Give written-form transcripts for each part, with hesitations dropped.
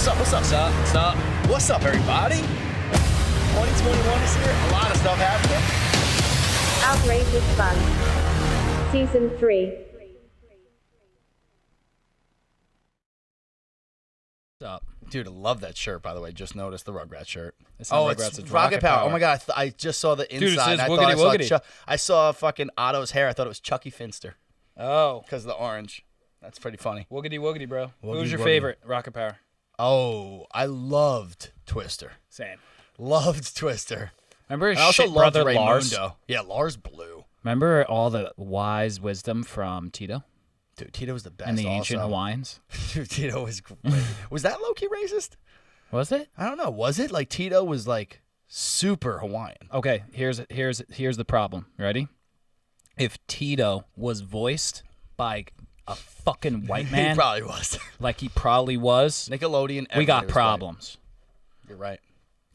What's up? What's up, everybody? 2021 is here. A lot of stuff happening. Outrageous Fun. Season 3. What's up? Dude, I love that shirt, by the way. Just noticed the Rugrats shirt. It's Rocket Power. Oh, my God. I just saw the inside. Dude, it says I Woogity thought Woogity. I saw fucking Otto's hair. I thought it was Chucky Finster Oh. because of the orange. That's pretty funny. Woogity Woogity, bro. Woogity Who's your Woogity. favorite Rocket Power? Oh, I loved Twister. Same. Loved Twister. Remember his I also shit loved brother Lars? Raymundo. Yeah, Lars Blue. Remember all the wise wisdom from Tito Dude, Tito was the best. and the ancient also. Hawaiians? Dude, Tito was great. Was that low-key racist? Was it? I don't know. Was it? Like, Tito was, like, super Hawaiian. Okay, here's the problem. Ready? If Tito was voiced by a fucking white man, He probably was. like he probably was, Nickelodeon. we got everybody was problems. white. You're right.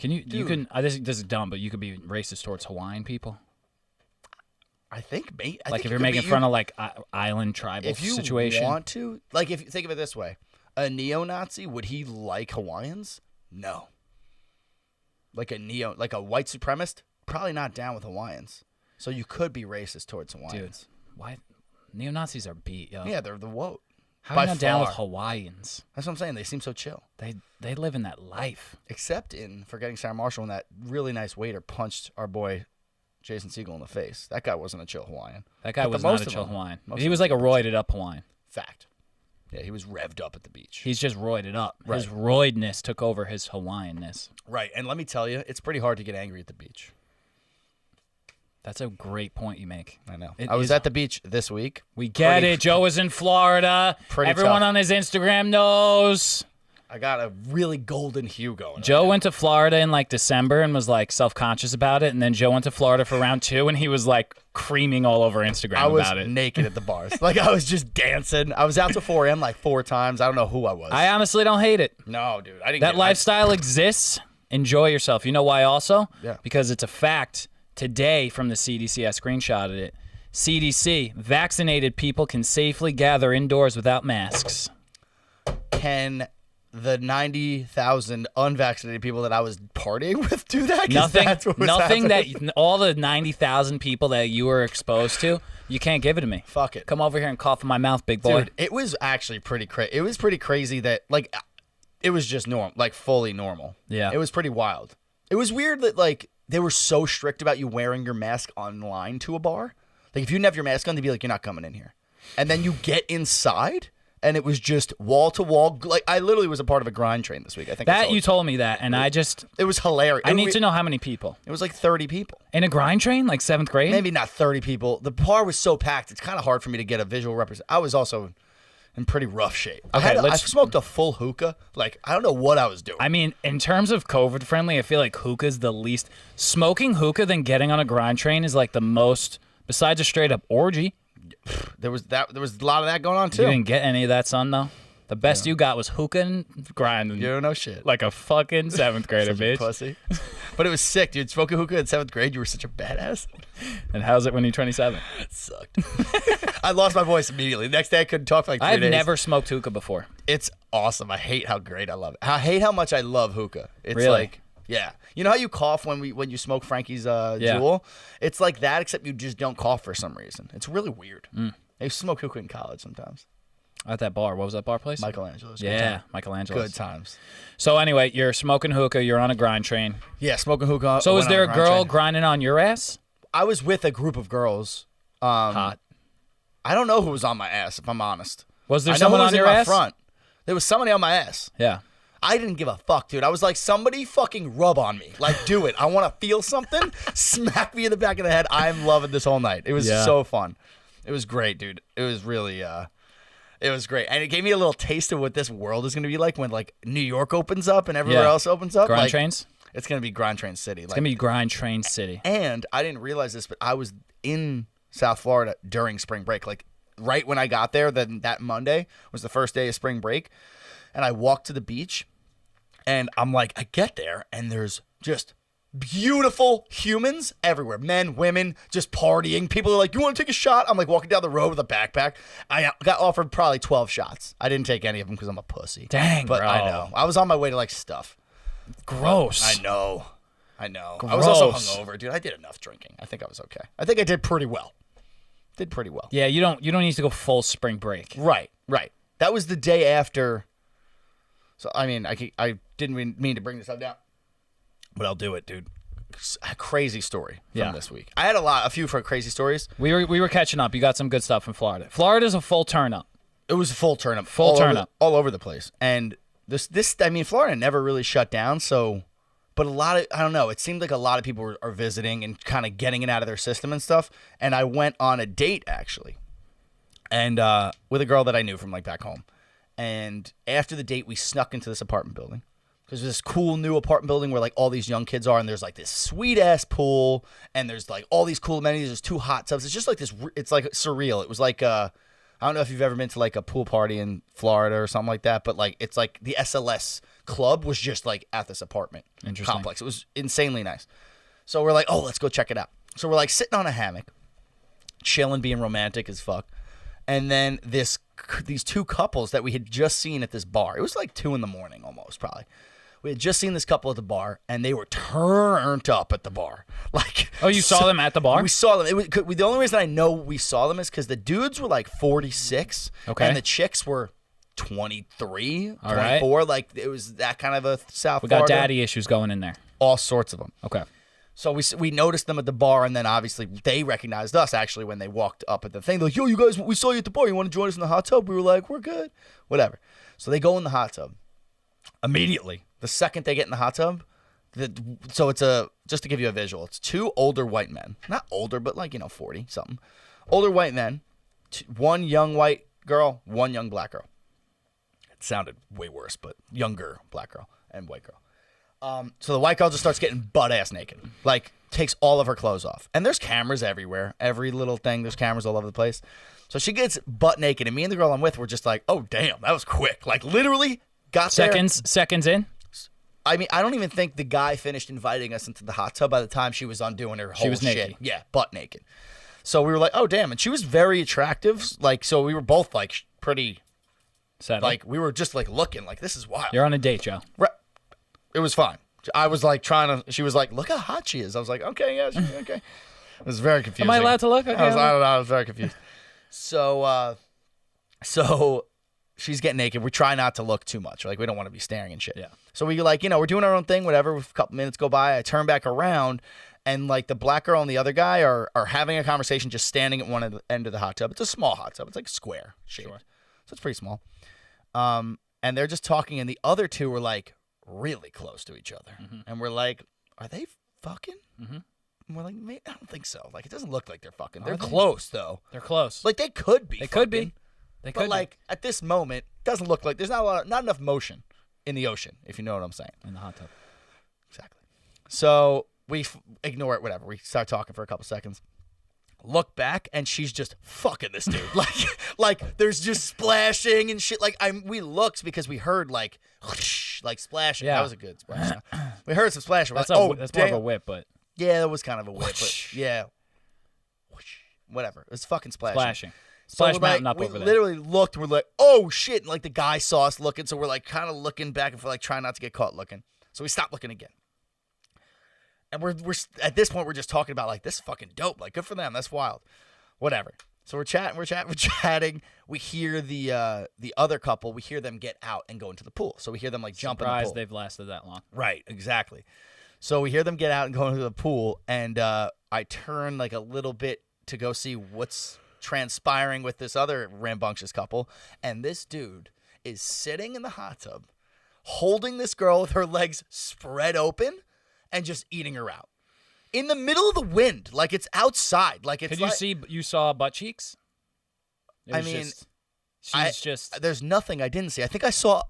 Can you Dude. can this is dumb, but you could be racist towards Hawaiian people. I think, mate. Like if you're making fun of like island tribal if you situation. want to, like, if you think of it this way, a neo-Nazi, would he like Hawaiians? No. Like a white supremacist, probably not down with Hawaiians. So you could be racist towards Dude, Hawaiians. why neo-Nazis are beat, yo. Yeah, they're the woke. How by are you not down with far. Hawaiians? That's what I'm saying. They seem so chill. They live in that life. Except in Forgetting Sarah Marshall, when that really nice waiter punched our boy Jason Segel in the face. That guy wasn't a chill Hawaiian. That guy But was the not most a of chill them- Hawaiian. most He of was them like a were roided up Hawaiian. Fact. Yeah, he was revved up at the beach. He's just roided up. Right. His roidness took over his Hawaiianness. Right, and let me tell you, it's pretty hard to get angry at the beach. That's a great point you make. I know. It I was is- at the beach this week. We get Pretty- it. Joe was in Florida. Pretty Everyone tough. on his Instagram knows. I got a really golden hue going. Joe right went to Florida in like December and was like self-conscious about it. And then Joe went to Florida for round 2 and he was like creaming all over Instagram I was about it. naked at the bars. Like, I was just dancing. I was out till 4 a.m. like 4 times. I don't know who I was. I honestly don't hate it. No, dude. I didn't That get lifestyle exists. Enjoy yourself. You know why also? Yeah. Because it's a fact. Today from the CDC, I screenshotted it. CDC, vaccinated people can safely gather indoors without masks. Can the 90,000 unvaccinated people that I was partying with do that? 'Cause Nothing, that's what was nothing happening. that all the 90,000 people that you were exposed to, you can't give it to me. Fuck it. Come over here and cough in my mouth, big boy. Dude, it was actually pretty crazy. It was pretty crazy that, like, it was just normal, like, fully normal. Yeah. It was pretty wild. It was weird that, like, they were so strict about you wearing your mask online to a bar. Like, if you didn't have your mask on, they'd be like, you're not coming in here. And then you get inside, and it was just wall to wall. Like, I literally was a part of a grind train this week. I think I That you told me that, and I just It was hilarious. I need to know how many people It was like 30 people. in a grind train, like 7th grade. Maybe not 30 people. The bar was so packed, it's kind of hard for me to get a visual represent. I was also in pretty rough shape. Okay, I let's- smoked a full hookah. Like, I don't know what I was doing. I mean, in terms of COVID friendly, I feel like hookah's the least. Smoking hookah than getting on a grind train is like the most. Besides a straight up orgy, There was a lot of that going on too. you didn't get any of that, son. Though the best you got was hookah and grinding. You don't know shit. Like a fucking 7th grader, Such a bitch. pussy. But it was sick, dude. Smoking hookah in 7th grade, you were such a badass. And how's it when you're 27? It sucked. I lost my voice immediately. The next day I couldn't talk for like 3 I've days. never smoked hookah before. It's awesome. I hate how great I love it. I hate how much I love hookah. It's Really? like, yeah. You know how you cough when you smoke Frankie's Jewel? It's like that, except you just don't cough for some reason. It's really weird. I used to smoke hookah in college sometimes. At that bar. What was that bar place? Michelangelo's. Yeah, Michelangelo's. Good times. So anyway, you're smoking hookah. You're on a grind train. Yeah, smoking hookah. So went is on there a grind girl train. grinding on your ass? I was with a group of girls. Hot. I don't know who was on my ass, if I'm honest. Was there I know someone who was on in your my ass? front. There was somebody on my ass. Yeah. I didn't give a fuck, dude. I was like, somebody fucking rub on me. Like, do it. I want to feel something. Smack me in the back of the head. I'm loving this whole night. It was Yeah. so fun. It was great, dude. It was really, it was great. And it gave me a little taste of what this world is going to be like when, like, New York opens up and everywhere Yeah. else opens up. Grind like, trains? It's going to be Grind Train City. It's going to be grind train city. And I didn't realize this, but I was in South Florida during spring break. Like, right when I got there, then that Monday was the first day of spring break. And I walked to the beach, and I'm like, I get there, and there's just Beautiful humans everywhere. Men, women, just partying. People are like, you want to take a shot? I'm like walking down the road with a backpack. I got offered probably 12 shots. I didn't take any of them because I'm a pussy. Dang, but bro. I know. I was on my way to like stuff. Gross. I know. Gross. I was also hungover, dude. I did enough drinking. I think I was okay. I think I did pretty well. Yeah, you don't need to go full spring break. Right. That was the day after. So, I mean, I didn't mean to bring this up now. But I'll do it, dude. A crazy story from this week. I had a few for crazy stories. We were catching up. You got some good stuff in Florida. Florida's a full turn up. It was a full turn up. All over the place. And this I mean, Florida never really shut down, so but I don't know, it seemed like a lot of people are visiting and kind of getting it out of their system and stuff. And I went on a date actually. And with a girl that I knew from like back home. And after the date, we snuck into this apartment building. Because there's this cool new apartment building where like all these young kids are, and there's like this sweet ass pool, and there's like all these cool amenities. There's 2 hot tubs. It's just like this. It's like surreal. It was like I don't know if you've ever been to like a pool party in Florida or something like that, but like it's like the SLS club was just like at this apartment complex. It was insanely nice. So we're like, oh, let's go check it out. So we're like sitting on a hammock, chilling, being romantic as fuck, and then these 2 couples that we had just seen at this bar. It was like 2 a.m. almost probably. We had just seen this couple at the bar, and they were turned up at the bar. Like, oh, you saw them at the bar? We saw them. The only reason I know we saw them is because the dudes were like 46, and the chicks were 23, 24. Right. Like, it was that kind of a South Florida. We got daddy issues going in there. All sorts of them. Okay. So we noticed them at the bar, and then obviously they recognized us actually when they walked up at the thing. They're like, yo, you guys, we saw you at the bar. You want to join us in the hot tub? We were like, we're good. Whatever. So they go in the hot tub. Immediately. The second they get in the hot tub, so it's just to give you a visual, it's 2 older white men. Not older, but like, 40-something. Older white men, 1 young white girl, 1 young black girl. It sounded way worse, but younger black girl and white girl. So the white girl just starts getting butt-ass naked. Like, takes all of her clothes off. And there's cameras everywhere. Every little thing, there's cameras all over the place. So she gets butt naked, and me and the girl I'm with were just like, oh, damn, that was quick. Like, literally got Seconds in? I mean, I don't even think the guy finished inviting us into the hot tub by the time she was undoing her whole shit. Naked. Yeah, butt naked. So we were like, oh, damn. And she was very attractive. Like, so we were both, like, pretty... Settled. Like, we were just, like, looking. Like, this is wild. You're on a date, Joe. Right. It was fine. I was, like, trying to... She was like, look how hot she is. I was like, okay, yeah, okay. It was very confusing. Am I allowed to look? Okay, I don't know. I was very confused. So she's getting naked. We try not to look too much. Like, we don't want to be staring and shit. Yeah. So we like, we're doing our own thing, whatever. A couple minutes go by. I turn back around, and like the black girl and the other guy are having a conversation just standing at one end of the hot tub. It's a small hot tub. It's like square shaped. Sure. So it's pretty small. And they're just talking, and the other 2 were like really close to each other. Mm-hmm. And we're like, are they fucking? Mm-hmm. And we're like, I don't think so. Like, it doesn't look like they're fucking. They're close, though. They're close. Like, they could be. They could be. But like at this moment, it doesn't look like there's not enough motion in the ocean, if you know what I'm saying. In the hot tub. Exactly. So we ignore it, whatever. We start talking for a couple seconds. Look back, and she's just fucking this dude. like there's just splashing and shit. Like we looked because we heard like whoosh, like splashing. Yeah. That was a good splash. We heard some splashing. That's like, that's more of a whip, but yeah, that was kind of a whip. But yeah, whoosh, whatever. It was fucking splashing. Splash so Mountain like, up over there. We literally looked. We're like, oh shit! And like the guy saw us looking, so we're like kind of looking back and we're like trying not to get caught looking. So we stopped looking again. And we're at this point we're just talking about like this is fucking dope. Like good for them. That's wild. Whatever. So we're chatting. We hear the other couple. We hear them get out and go into the pool. So we hear them like jump in the pool. They've lasted that long. Right. Exactly. So we hear them get out and go into the pool, and I turn like a little bit to go see what's transpiring with this other rambunctious couple, and this dude is sitting in the hot tub holding this girl with her legs spread open and just eating her out in the middle of the wind, like it's outside. Like it's you saw butt cheeks? There's nothing I didn't see. I think I saw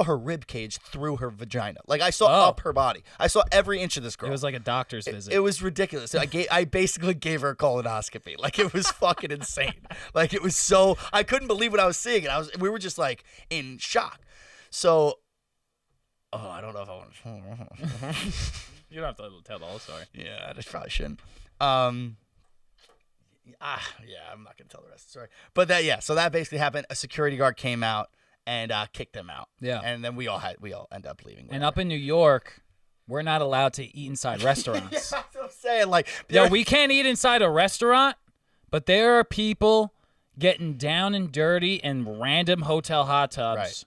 her rib cage through her vagina. Like I saw up her body. I saw every inch of this girl. It was like a doctor's visit. It was ridiculous. I basically gave her a colonoscopy. Like it was fucking insane. Like it was so I couldn't believe what I was seeing, and we were just like in shock. So I don't know if I want to You don't have to tell the whole story. Yeah, I probably shouldn't. Yeah, I'm not gonna tell the rest of the story. But so that basically happened. A security guard came out and kicked them out. Yeah. And then we all end up leaving. And up in New York, we're not allowed to eat inside restaurants. Yeah, that's what I'm saying. Like, Yo, we can't eat inside a restaurant, but there are people getting down and dirty in random hotel hot tubs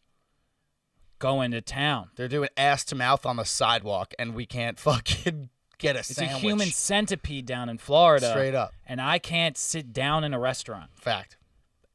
going to town. They're doing ass to mouth on the sidewalk, and we can't fucking get a sandwich. It's a human centipede down in Florida. Straight up. And I can't sit down in a restaurant. Fact.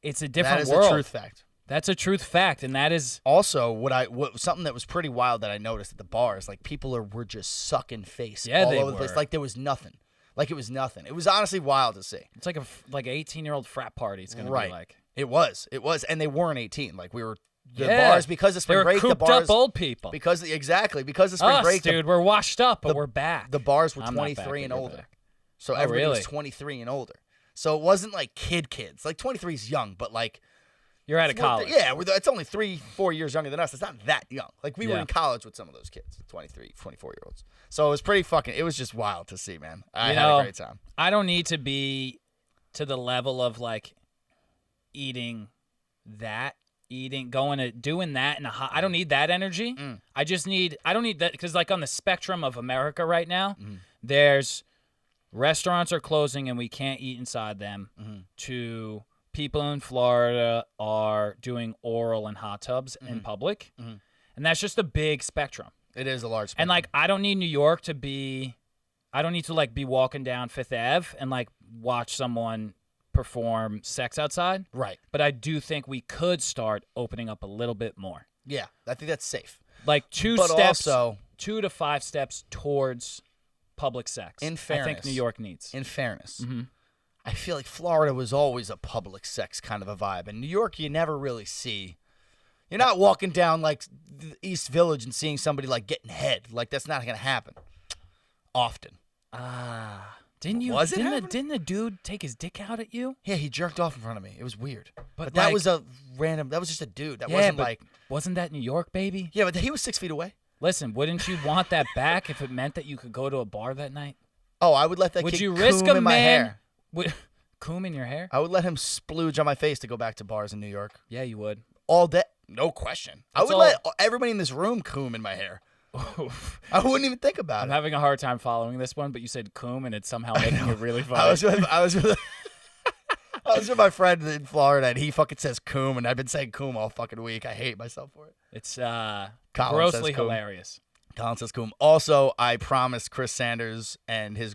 It's a different world. That is world. a truth fact. That's a truth fact, and that is also something that was pretty wild that I noticed at the bars. Like, people were just sucking face all over the place. Like there was nothing. Like it was nothing. It was honestly wild to see. It's like an 18-year-old frat party. It's gonna be like. It was, and they weren't 18. Like we were bars because of spring break. They were cooped up old people. Because of spring break, dude, we're washed up, but we're back. The bars were 23 and older, so everybody was 23 and older. So it wasn't like kids. Like 23 is young, but like. You're out of college. It's only 3-4 years younger than us. It's not that young. Like, we were in college with some of those kids, 23, 24-year-olds. So it was pretty it was just wild to see, man. I had a great time. I don't need to be to the level of, like, doing that in a hot. I don't need that energy. I don't need that because, like, on the spectrum of America right now, there's restaurants are closing and we can't eat inside them to people in Florida are doing oral in hot tubs in public. And that's just a big spectrum. It is a large spectrum. And, like, I don't need New York to be be walking down Fifth Ave and, like, watch someone perform sex outside. Right. But I do think we could start opening up a little bit more. Yeah, I think that's safe. Like 2 to 5 steps towards public sex. In fairness. I think New York needs. In fairness. I feel like Florida was always a public sex kind of a vibe. In New York, you never really see. You're not walking down, like, the East Village and seeing somebody, like, getting head. Like, that's not going to happen often. Didn't the dude take his dick out at you? Yeah, he jerked off in front of me. It was weird. But that was that was just a dude. That wasn't like. Wasn't that New York, baby? Yeah, but he was 6 feet away. Listen, wouldn't you want that back if it meant that you could go to a bar that night? Oh, I would let that Would kid you risk coom a in my hair. Coom in your hair? I would let him splooge on my face to go back to bars in New York. Yeah, you would. All day. No question. I would let everybody in this room coom in my hair. I wouldn't even think about it. I'm having a hard time following this one, but you said coom, and it's somehow making it really funny. I was with my friend in Florida, and he fucking says coom, and I've been saying coom all fucking week. I hate myself for it. It's grossly hilarious. Colin says coom. Also, I promised Chris Sanders and his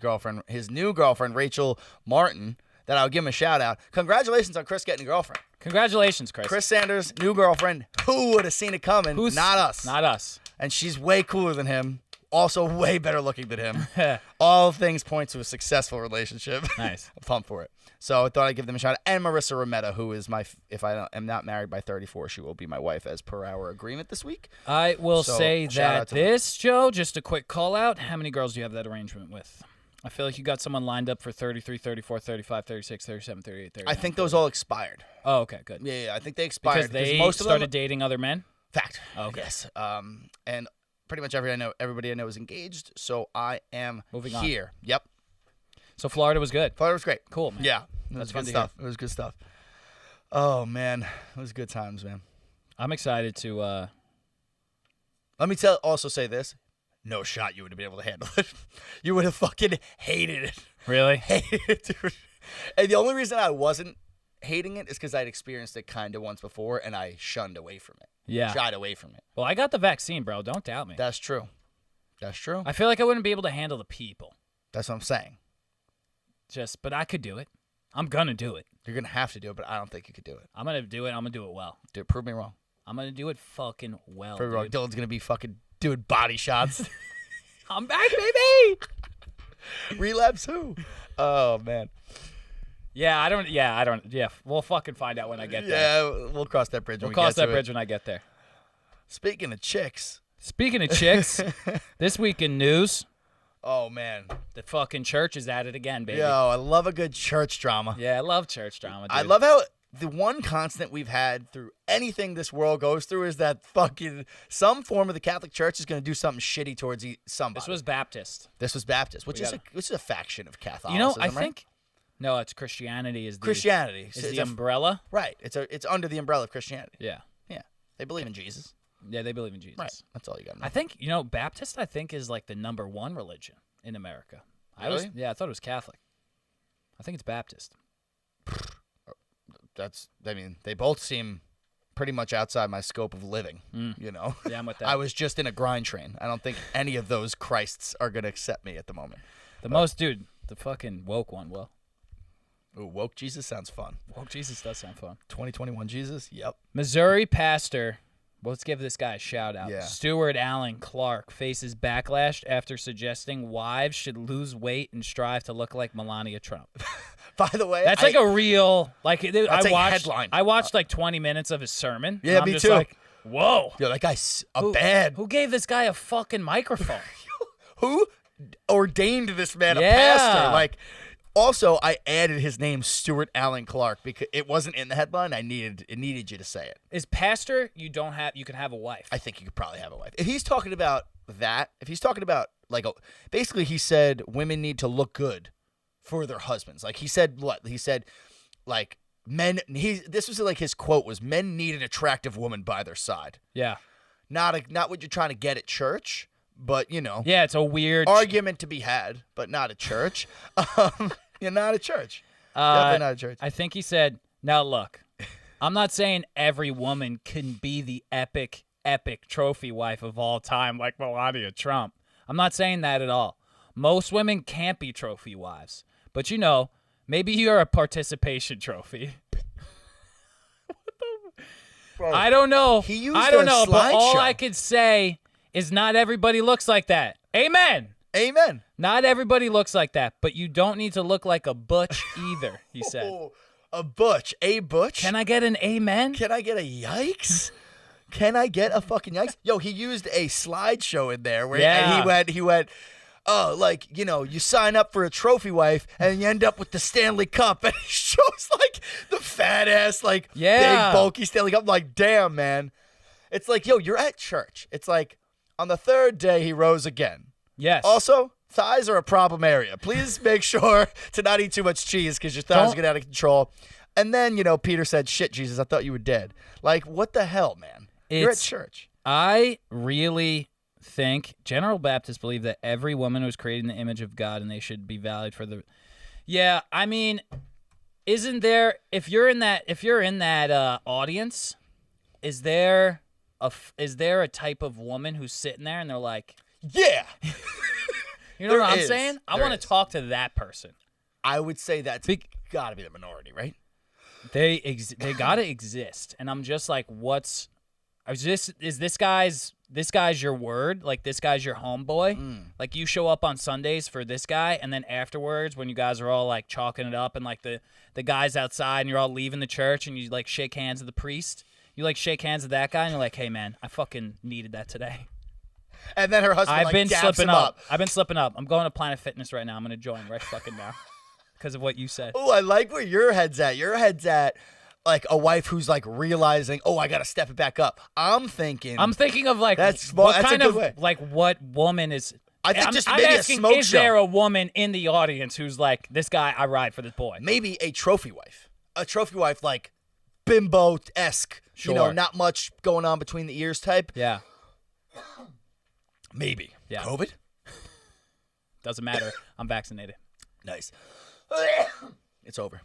new girlfriend, Rachel Martin, that I would give him a shout out. Congratulations on Chris getting a girlfriend. Congratulations, Chris. Chris Sanders, new girlfriend. Who would have seen it coming? Not us. Not us. And she's way cooler than him. Also way better looking than him. All things point to a successful relationship. Nice. I'm pumped for it. So I thought I'd give them a shout out. And Marissa Rometta, who is if I am not married by 34, she will be my wife as per our agreement this week. I will say that Joe, just a quick call out. How many girls do you have that arrangement with? I feel like you got someone lined up for 33, 34, 35, 36, 37, 38, 39. I think those all expired. Oh, okay, good. Yeah, I think they expired. Because they started dating other men? Fact. Oh, okay. Yes. And pretty much everybody I know is engaged, so I am moving here. On. Yep. So Florida was good. Florida was great. Cool, man. Yeah. That's good stuff. It was good stuff. Oh, man. It was good times, man. I'm excited to... Let me also say this. No shot you would have been able to handle it. You would have fucking hated it. Really? Hated it, dude. And the only reason I wasn't hating it is because I'd experienced it kind of once before, and I shunned away from it. Yeah. Shied away from it. Well, I got the vaccine, bro. Don't doubt me. That's true. That's true. I feel like I wouldn't be able to handle the people. That's what I'm saying. But I could do it. I'm going to do it. You're going to have to do it, but I don't think you could do it. I'm going to do it. I'm going to do it well. Dude, prove me wrong. I'm going to do it fucking well, Prove me wrong. Dylan's going to be fucking doing body shots. I'm back, baby! Relapse who? Oh, man. Yeah, I don't. Yeah, we'll fucking find out when I get there. Yeah, we'll cross that bridge when we get to it. We'll cross that bridge when I get there. Speaking of chicks. This week in news. Oh, man. The fucking church is at it again, baby. Yo, I love a good church drama. Yeah, I love church drama, dude. I love how the one constant we've had through anything this world goes through is that fucking some form of the Catholic Church is going to do something shitty towards somebody. This was Baptist. Which is a faction of Catholicism. You know, I right? think no, it's Christianity is the Christianity is the umbrella. Right. It's under the umbrella of Christianity. Yeah. Yeah. They believe in Jesus. Yeah, they believe in Jesus. Right. That's all you got to know. I think, Baptist, I think, is like the #1 religion in America. Really? I thought it was Catholic. I think it's Baptist. They both seem pretty much outside my scope of living, Yeah, I'm with that. I was just in a grind train. I don't think any of those Christs are going to accept me at the moment. The fucking woke one will. Ooh, woke Jesus sounds fun. Woke Jesus does sound fun. 2021 Jesus? Yep. Missouri pastor, let's give this guy a shout out. Yeah. Stuart Allen Clark faces backlash after suggesting wives should lose weight and strive to look like Melania Trump. By the way, That's like a real That's a headline. I watched like 20 minutes of his sermon. Yeah, and I'm me just too. Like, whoa. Yo, that guy's Who gave this guy a fucking microphone? Who ordained this man a Yeah. pastor? Like, also, I added his name, Stuart Allen Clark, because it wasn't in the headline. It needed you to say it. Is pastor? You can have a wife. I think you could probably have a wife. If he's talking about basically he said women need to look good for their husbands. Like he said what? He said like this was like his quote was men need an attractive woman by their side. Yeah. Not what you're trying to get at church, but Yeah, it's a weird argument to be had, but not at church. You're not at church. Definitely not at church. I think he said, now look, I'm not saying every woman can be the epic trophy wife of all time like Melania Trump. I'm not saying that at all. Most women can't be trophy wives. But maybe you're a participation trophy. Bro, I don't know. He used I don't a know, but all slideshow. I could say is not everybody looks like that. Amen. Amen. Not everybody looks like that, but you don't need to look like a butch either, he said. Oh, a butch. Can I get an amen? Can I get a yikes? Can I get a fucking yikes? Yo, he used a slideshow in there where and he went, oh, like, you sign up for a trophy wife and you end up with the Stanley Cup. And he shows like the fat ass, like big bulky Stanley Cup. I'm like, damn, man. It's like, yo, you're at church. It's like on the third day he rose again. Yes. Also, thighs are a problem area. Please make sure to not eat too much cheese because your thighs get out of control. And then, Peter said, shit, Jesus, I thought you were dead. Like, what the hell, man? You're at church. I really think General Baptists believe that every woman was created in the image of God and they should be valued for the. Yeah, I mean, isn't there? If you're in that audience, is there a type of woman who's sitting there and they're like, yeah. You know what I'm is. saying? I There want is. to talk to that person. I would say that's got to be the minority, right? They gotta exist, and I'm just like, is this guy's your word? Like this guy's your homeboy? Like you show up on Sundays for this guy, and then afterwards, when you guys are all like chalking it up, and like the guys outside, and you're all leaving the church, and you like shake hands with the priest, you like shake hands with that guy, and you're like, hey man, I fucking needed that today. And then her husband I've been daps slipping him up. I've been slipping up. I'm going to Planet Fitness right now. I'm gonna join right fucking now because of what you said. Oh, I like where your head's at. Your head's at like a wife who's like realizing, oh, I got to step it back up. I'm thinking of like That's what kind kind of like what woman is. I think I'm maybe asking, a smoke is show. there a woman in the audience who's like, this guy, I ride for this boy? Maybe a trophy wife. A trophy wife like bimbo-esque. Sure. Not much going on between the ears type. Yeah. Maybe. Yeah. COVID? Doesn't matter. I'm vaccinated. Nice. It's over.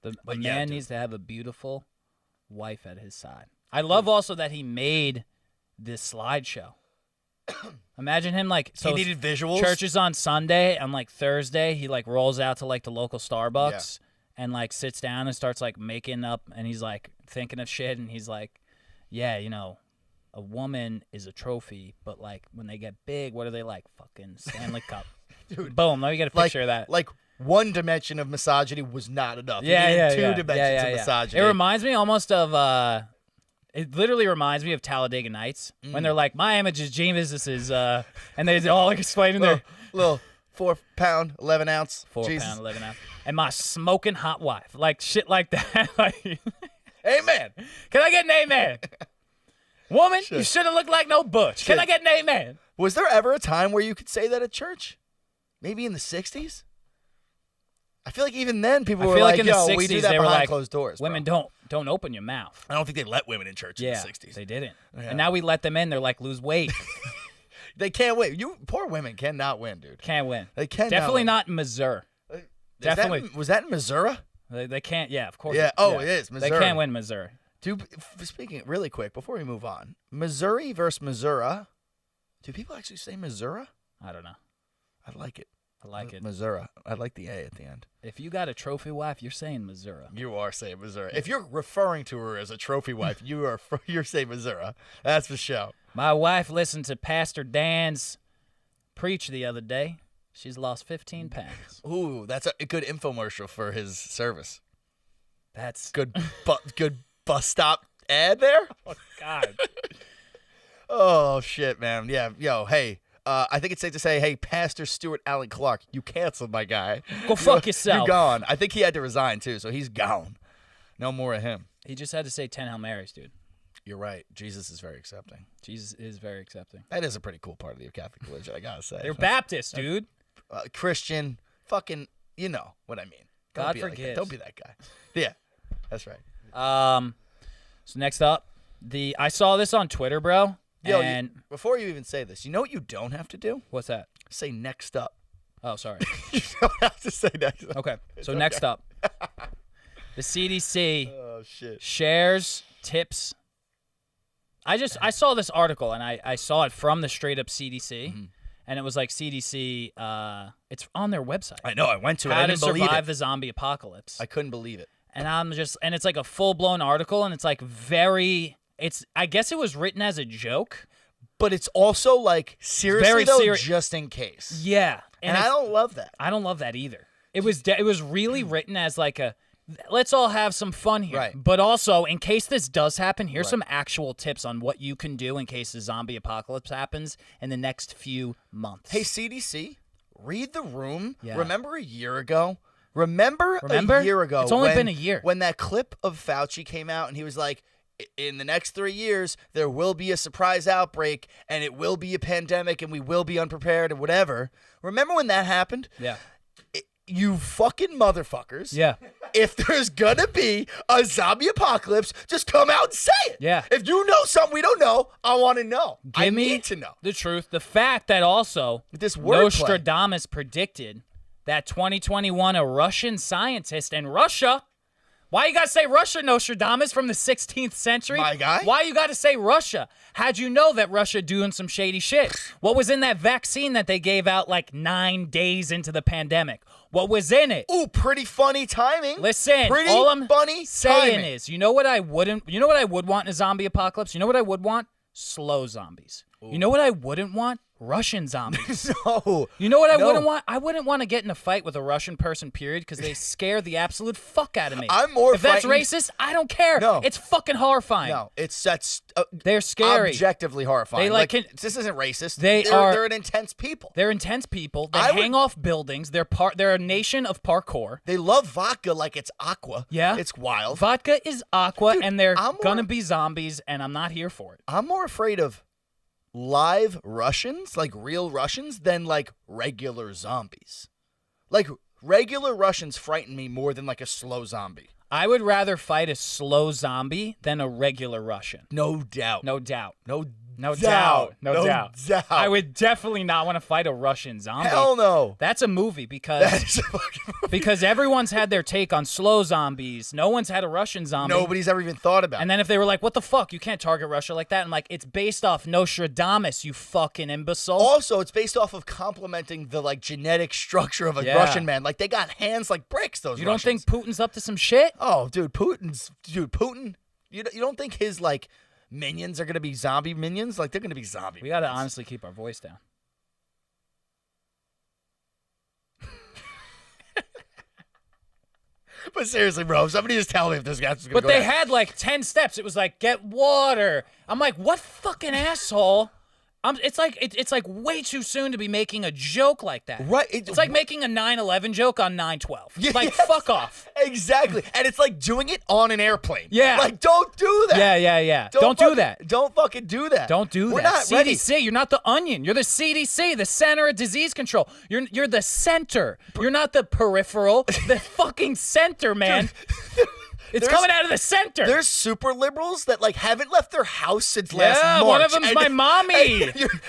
The But man yeah, dude. needs to have a beautiful wife at his side. I love also that he made this slideshow. Imagine him like He needed visuals. Church is on Sunday, and like Thursday, he like rolls out to like the local Starbucks and like sits down and starts like making up, and he's like thinking of shit, and he's like, yeah, a woman is a trophy, but like when they get big, what are they like? Fucking Stanley Cup. Dude, Boom. Let me get a picture of that. Like one dimension of misogyny was not enough. Yeah, you yeah, needed yeah. two dimensions of misogyny. It reminds me almost of it literally reminds me of Talladega Nights when they're like, my image is geniuses, and they're all like explaining their little 4 pound, 11 ounce. 4 Jesus. pound, 11 ounce. And my smoking hot wife. Like, shit like that. Like, Amen. can I get an amen? Woman, you shouldn't look like no butch. Can I get an amen? Was there ever a time where you could say that at church? Maybe in the 60s? I feel like even then people were like, in the yo, 60s, we do that they were behind like, closed doors. Women bro. don't open your mouth. I don't think they let women in church in the 60s. They didn't. Yeah. And now we let them in. They're like, lose weight. They can't win. Poor women cannot win, dude. Can't win. They cannot Definitely win. not in Missouri. Definitely. Was that in Missouri? They can't. Yeah, of course. Yeah. Oh, it is. Missouri. They can't win Missouri. Dude, speaking really quick before we move on, Missouri versus Missouri. Do people actually say Missouri? I don't know. I like it. I like it. Missouri. I like the A at the end. If you got a trophy wife, you're saying Missouri. You are saying Missouri. If you're referring to her as a trophy wife, you're saying Missouri. That's for sure. My wife listened to Pastor Dan's preach the other day. She's lost 15 pounds. Ooh, that's a good infomercial for his service. That's Good bus stop ad there. Oh, God. Oh, shit, man. Yeah, yo, hey. I think it's safe to say, hey, Pastor Stuart Allen Clark, you canceled my guy. Go fuck yourself. You're gone. I think he had to resign, too, so he's gone. No more of him. He just had to say 10 Hail Marys, dude. You're right. Jesus is very accepting. Jesus is very accepting. That is a pretty cool part of the Catholic religion, I gotta say. They're Baptist, dude. Christian, fucking, you know what I mean. Don't God be like forgives. that. Don't be that guy. Yeah, that's right. So next up, I saw this on Twitter, bro. Yo, and before you even say this, you know what you don't have to do? what's that? Say next up. Oh, sorry. You don't have to say next up. Okay. So okay. next up, the CDC Oh, shit. shares tips. I saw this article and I saw it from the straight up CDC, and it was like CDC. It's on their website. I know. I went to it. How I to didn't believe survive it. the zombie apocalypse. I couldn't believe it. And it's like a full blown article, and it's like I guess it was written as a joke. But it's also like, seriously, very though, serious. just in case. Yeah. And I don't love that. I don't love that either. It was really written as like let's all have some fun here. Right. But also, in case this does happen, here's some actual tips on what you can do in case the zombie apocalypse happens in the next few months. Hey, CDC, read the room. Yeah. Remember a year ago? Remember a year ago? It's only been a year. When that clip of Fauci came out and he was like, in the next 3 years, there will be a surprise outbreak and it will be a pandemic and we will be unprepared and whatever. Remember when that happened? Yeah. You fucking motherfuckers. Yeah. If there's gonna be a zombie apocalypse, just come out and say it. Yeah. If you know something we don't know, I want to know. I Give me need to know. the truth. The fact that also This wordplay. Nostradamus predicted that 2021 a Russian scientist in Russia. Why you gotta say Russia, Nostradamus, from the 16th century? My guy? Why you gotta say Russia? How'd you know that Russia doing some shady shit? What was in that vaccine that they gave out like 9 days into the pandemic? What was in it? Ooh, pretty funny timing. Listen, pretty all I'm funny saying timing. is, you know what I would want in a zombie apocalypse? You know what I would want? Slow zombies. You know what I wouldn't want? Russian zombies. No. You know what I No. wouldn't want? I wouldn't want to get in a fight with a Russian person, period, because they scare the absolute fuck out of me. I'm more If that's frightened- racist, I don't care. No. It's fucking horrifying. No, that's They're scary. objectively horrifying. They, like, this isn't racist. They're they're an intense people. They're intense people. They I would- hang off buildings. They're a nation of parkour. They love vodka like it's aqua. Yeah. It's wild. Vodka is aqua, Dude, and they're I'm more- gonna be zombies, and I'm not here for it. I'm more afraid of live Russians, like real Russians, than like regular zombies. Like regular Russians frighten me more than like a slow zombie. I would rather fight a slow zombie than a regular Russian. No doubt. No doubt. No No doubt. doubt. No doubt. I would definitely not want to fight a Russian zombie. Hell no. That's a movie That because is a fucking movie. because everyone's had their take on slow zombies. No one's had a Russian zombie. Nobody's ever even thought about And it. then if they were like, what the fuck? You can't target Russia like that. I'm like, it's based off Nostradamus, you fucking imbecile. Also, it's based off of complementing the like genetic structure of a Yeah. Russian man. Like they got hands like bricks. Those you don't Russians. think Putin's up to some shit? Oh, dude, Putin. You don't think his like minions are gonna be zombie minions? Like they're gonna be zombie. We got to minions. honestly keep our voice down. But seriously, bro, somebody just tell me if this guy's gonna But go they down. had like 10 steps. It was like, get water. I'm like, what fucking asshole It's like way too soon to be making a joke like that. Right. It's like making a 9/11 joke on 9/12. Yeah, Like, yes. fuck off. Exactly. And it's like doing it on an airplane. Yeah. Like, don't do that. Yeah. Don't do that. Don't fucking do that. Don't do We're that. not ready. CDC, you're not the onion. You're the CDC, the Center of Disease Control. You're the center. You're not the peripheral. The fucking center, man. It's coming out of the center. There's super liberals that like haven't left their house since last March. One of them's my mommy.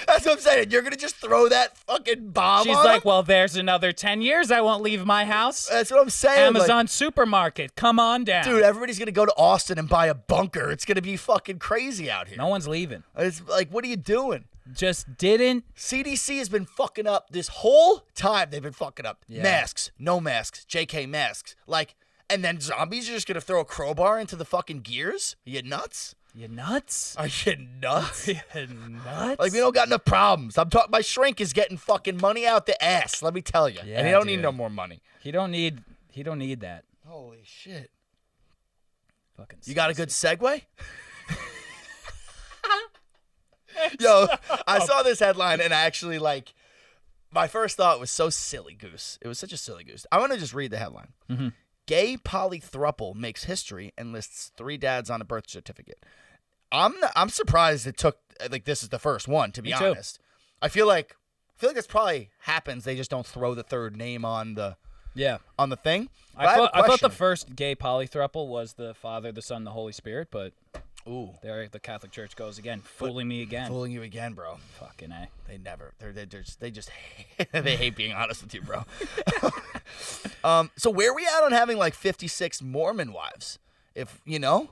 That's what I'm saying. You're gonna just throw that fucking bomb. She's on like, them? well, there's another 10 years I won't leave my house. That's what I'm saying. Amazon supermarket, come on down. Dude, everybody's gonna go to Austin and buy a bunker. It's gonna be fucking crazy out here. No one's leaving. It's like, what are you doing? Just didn't. CDC has been fucking up this whole time. They've been fucking up. Yeah. Masks, no masks, JK masks. Like, and then zombies are just gonna throw a crowbar into the fucking gears? Are you nuts? You nuts? Are you nuts? You nuts? Like, we don't got enough problems. I'm talking. My shrink is getting fucking money out the ass. Let me tell you. Yeah, and he don't dude. need no more money. He don't need that. Holy shit! Fucking. You got a good segue? Yo, I saw this headline and I actually like. My first thought was so silly goose. It was such a silly goose. I want to just read the headline. Mm-hmm. Gay polythrouple makes history and lists 3 dads on a birth certificate. I'm surprised it took like this is the first one, to be Me too. honest. I feel like this probably happens. They just don't throw the third name on the thing. But I have a thought the question. first gay polythrouple was the Father, the Son, the Holy Spirit, but Ooh, there the Catholic Church goes again, fooling me again. fooling you again, bro. Fucking A. They never. They just they hate being honest with you, bro. So where are we at on having like 56 Mormon wives? If you know,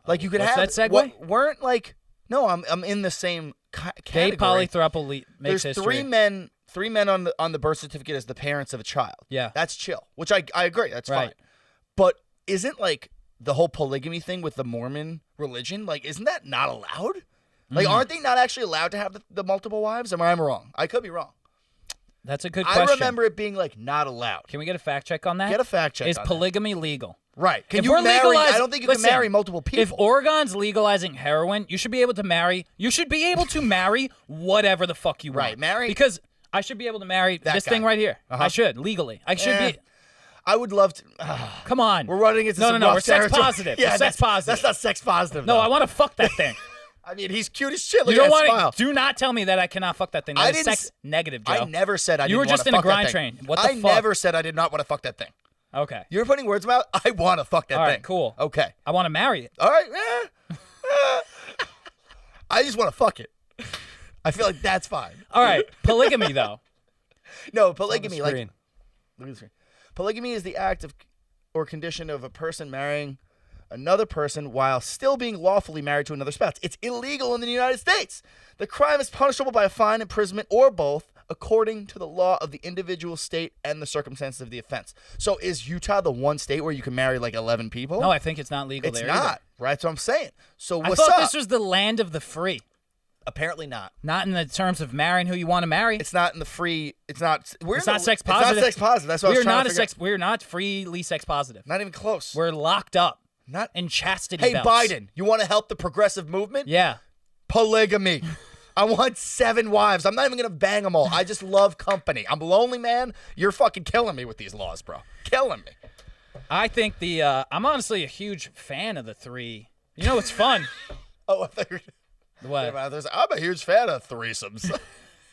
like you could What's have that segue? Weren't like no, I'm in the same category. Gay polythrouple makes There's history. three men on the birth certificate as the parents of a child. Yeah. That's chill. Which I agree. That's Right. fine. But isn't like the whole polygamy thing with the Mormon religion, like, isn't that not allowed? Like, aren't they not actually allowed to have the multiple wives? Am I wrong? I could be wrong. That's a good question. I remember it being like not allowed. Can we get a fact check on that? Get a fact check. Is on that. polygamy legal? Right? Can If you we're marry? legalized- I don't think you listen, can marry multiple people. If Oregon's legalizing heroin, you should be able to marry. You should be able to marry whatever the fuck you want. Right, marry- Because I should be able to marry That this guy. thing right here. Uh-huh. I should legally. I should Eh, be. I would love to. Come on. We're running into some no. rough We're sex territory. positive. Yeah, We're sex positive. That's not sex positive. No, though. I want to fuck that thing. I mean, he's cute as shit. Look You at don't that want smile. to. Do not tell me that I cannot fuck that thing. I That is didn't sex negative, Joe. I never said I You didn't were just wanna in a fuck that grind thing. train. What the I fuck? never said I did not want to fuck that thing. Okay. You're putting words in my mouth. I want to fuck that All thing. right. Cool. Okay. I want to marry it. All right. I just want to fuck it. I feel like that's fine. All right. Polygamy though. No, polygamy. Like, Screen. look at the screen. Polygamy is the act of or condition of a person marrying another person while still being lawfully married to another spouse. It's illegal in the United States. The crime is punishable by a fine, imprisonment, or both, according to the law of the individual state and the circumstances of the offense. So is Utah the one state where you can marry like 11 people? No, I think it's not legal it's there. not. either. Right? That's what I'm saying. So I what's thought up? this was the land of the free. Apparently not. Not in the terms of marrying who you want to marry. It's not in the free. It's not. It's not sex It's not positive. sex positive. That's what I We was are trying not to a figure sex. We are not freely sex positive. Not even close. We're locked up Not. in chastity Hey, belts. Biden, you want to help the progressive movement? Yeah. Polygamy. I want 7 wives. I'm not even going to bang them all. I just love company. I'm a lonely man. You're fucking killing me with these laws, bro. Killing me. I think I'm honestly a huge fan of the 3. You know, it's fun. Oh, I thought you were... What? I'm a huge fan of threesomes.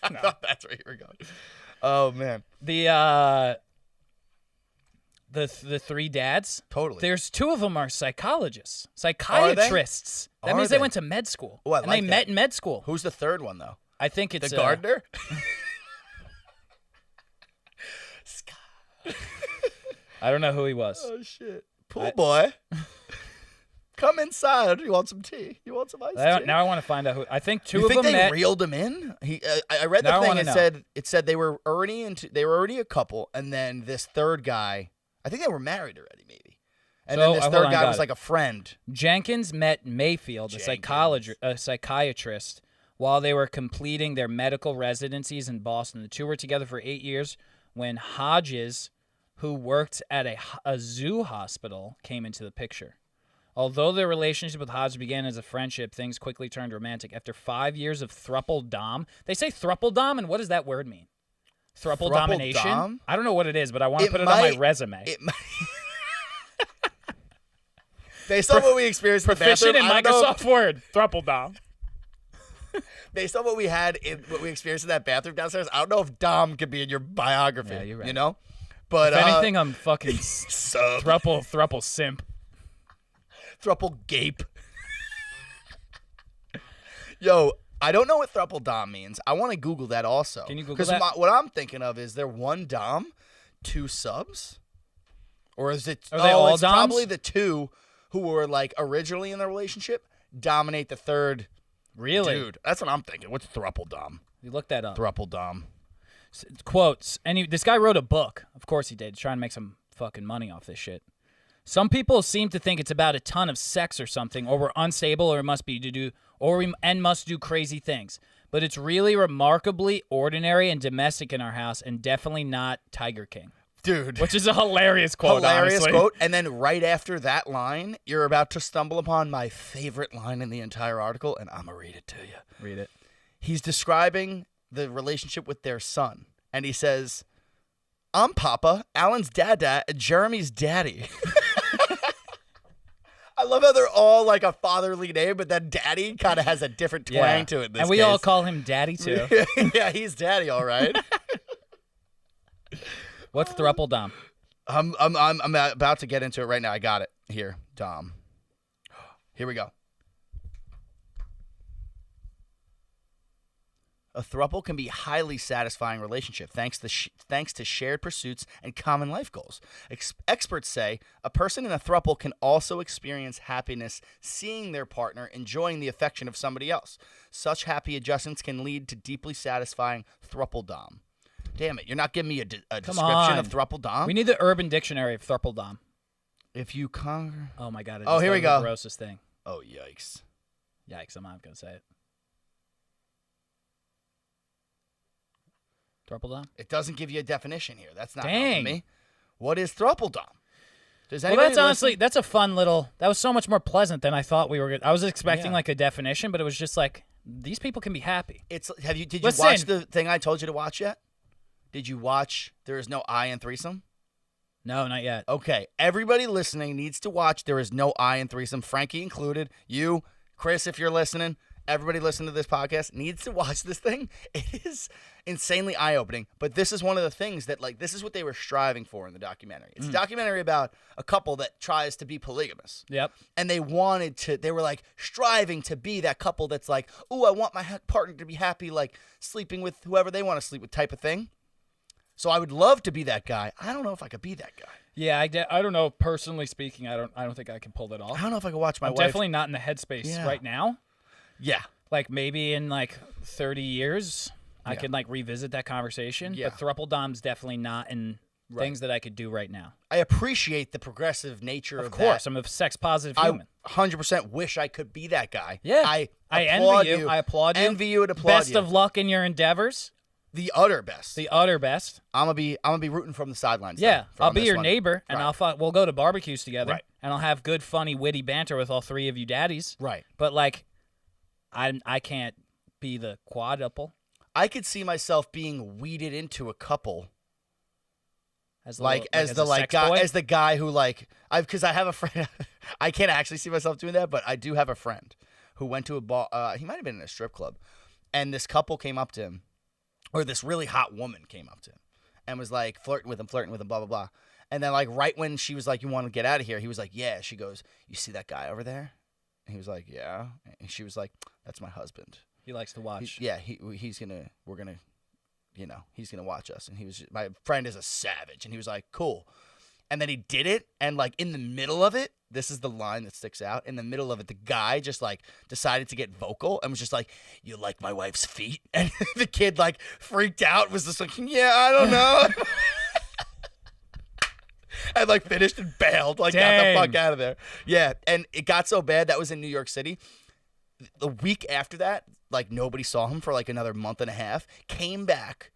I thought that's where you were going. Oh, man. The 3 dads. Totally. There's 2 of them are psychiatrists. That Are means they? they went to med school. Oh, I and like they that. met in med school. Who's the third one, though? I think it's The gardener? I don't know who he was. Oh, shit. Pool boy. Come inside. You want some tea? You want some iced tea? Now I want to find out who. I think 2 You of think them they met. reeled him in? I read Now I the thing. wanna know. It said they were already a couple, and then this third guy. I think they were married already, maybe. And So, then this hold third on, guy got was it. like a friend. Jenkins met Mayfield, a psychiatrist, while they were completing their medical residencies in Boston. The 2 were together for 8 years when Hodges, who worked at a zoo hospital, came into the picture. Although their relationship with Hodge began as a friendship, things quickly turned romantic. After 5 years of thruple dom, they say thruple dom, and what does that word mean? Thruple domination? dom? I don't know what it is, but I want to put it on my resume. Based on what we experienced in the Proficient bathroom, in I don't know. Microsoft Word. Thruple dom. Based on what we experienced in that bathroom downstairs, I don't know if Dom could be in your biography. Yeah, you're right. You know, but If anything, I'm fucking sub thruple simp. thruple gape. Yo, I don't know what thruple Dom means. I want to Google that also. Can you Google that? Because what I'm thinking of is there one Dom, 2 subs, or is it? Are they all it's Doms? probably the 2 who were like originally in the relationship dominate the third. Really? Dude, that's what I'm thinking. What's thruple Dom? You look that up. Thruple Dom. Quotes. This guy wrote a book. Of course he did. Trying to make some fucking money off this shit. Some people seem to think it's about a ton of sex or something, or we're unstable, or must do crazy things. But it's really remarkably ordinary and domestic in our house, and definitely not Tiger King. Dude. Which is a hilarious quote, Hilarious honestly. quote. And then right after that line, you're about to stumble upon my favorite line in the entire article, and I'm going to read it to you. Read it. He's describing the relationship with their son, and he says, I'm Papa, Alan's dada, and Jeremy's daddy. I love how they're all like a fatherly name, but then daddy kind of has a different twang to it in this and we case. all call him daddy, too. Yeah, he's daddy, all right. What's thruple dom? I'm about to get into it right now. I got it here, Dom. Here we go. A throuple can be a highly satisfying relationship thanks to shared pursuits and common life goals. Experts say a person in a throuple can also experience happiness seeing their partner enjoying the affection of somebody else. Such happy adjustments can lead to deeply satisfying throuple dom. Damn it, you're not giving me a description of thruple dom? We need the Urban Dictionary of thruple dom. If you conquer... Oh, my God. Here we go. The grossest thing. Oh, yikes. Yikes, I'm not going to say it. Thruple dom? It doesn't give you a definition here. That's not Dang. helping me. What is thruple dom? Does Well, anybody that's honestly, listen? that's a fun little, that was so much more pleasant than I thought we were going to. I was expecting like a definition, but it was just like, these people can be happy. Did you Listen. watch the thing I told you to watch yet? Did you watch There Is No I in Threesome? No, not yet. Okay, everybody listening needs to watch There Is No I in Threesome, Frankie included. You, Chris, if you're listening, everybody listening to this podcast needs to watch this thing. It is insanely eye-opening, but this is one of the things that, like, this is what they were striving for in the documentary. It's a documentary about a couple that tries to be polygamous. Yep. And they were like striving to be that couple that's like, ooh, I want my partner to be happy, like sleeping with whoever they want to sleep with type of thing. So I would love to be that guy. I don't know if I could be that guy. Yeah, I don't know. Personally speaking, I don't think I can pull that off. I don't know if I could watch my I'm wife. definitely not in the headspace right now. Yeah. Like maybe in like 30 years, I could like revisit that conversation. Yeah. But thruple dom's definitely not in things that I could do right now. I appreciate the progressive nature of Of course, that. I'm a sex positive I human. 100% wish I could be that guy. Yeah. I envy you. you. I applaud you. Envy you and applaud Best you. of luck in your endeavors. The utter best. The utter best. I'm gonna be rooting from the sidelines. Yeah, though, I'll on be this your one. neighbor, and Right. we'll go to barbecues together, Right. and I'll have good, funny, witty banter with all three of you daddies. Right. But like, I can't be the quadruple. I could see myself being weeded into a couple, As the like little- as the a like sex guy, boy? as the guy who like because I have a friend. I can't actually see myself doing that, but I do have a friend who went to a bar. He might have been in a strip club, and this couple came up to him, or this really hot woman came up to him, and was like flirting with him, blah blah blah. And then like right when she was like, "You want to get out of here?" He was like, "Yeah." She goes, "You see that guy over there?" And he was like, "Yeah." And she was like, "That's my husband." He likes to watch. He's gonna watch us. And he was my friend is a savage, and he was like, cool. And then he did it, and like in the middle of it, this is the line that sticks out. In the middle of it, the guy just like decided to get vocal and was just like, "You like my wife's feet?" And the kid like freaked out, was just like, "Yeah, I don't know." And like finished and bailed, like got Dang. the fuck out of there. Yeah, and it got so bad that was in New York City. The week after that, like nobody saw him for like another month and a half. Came back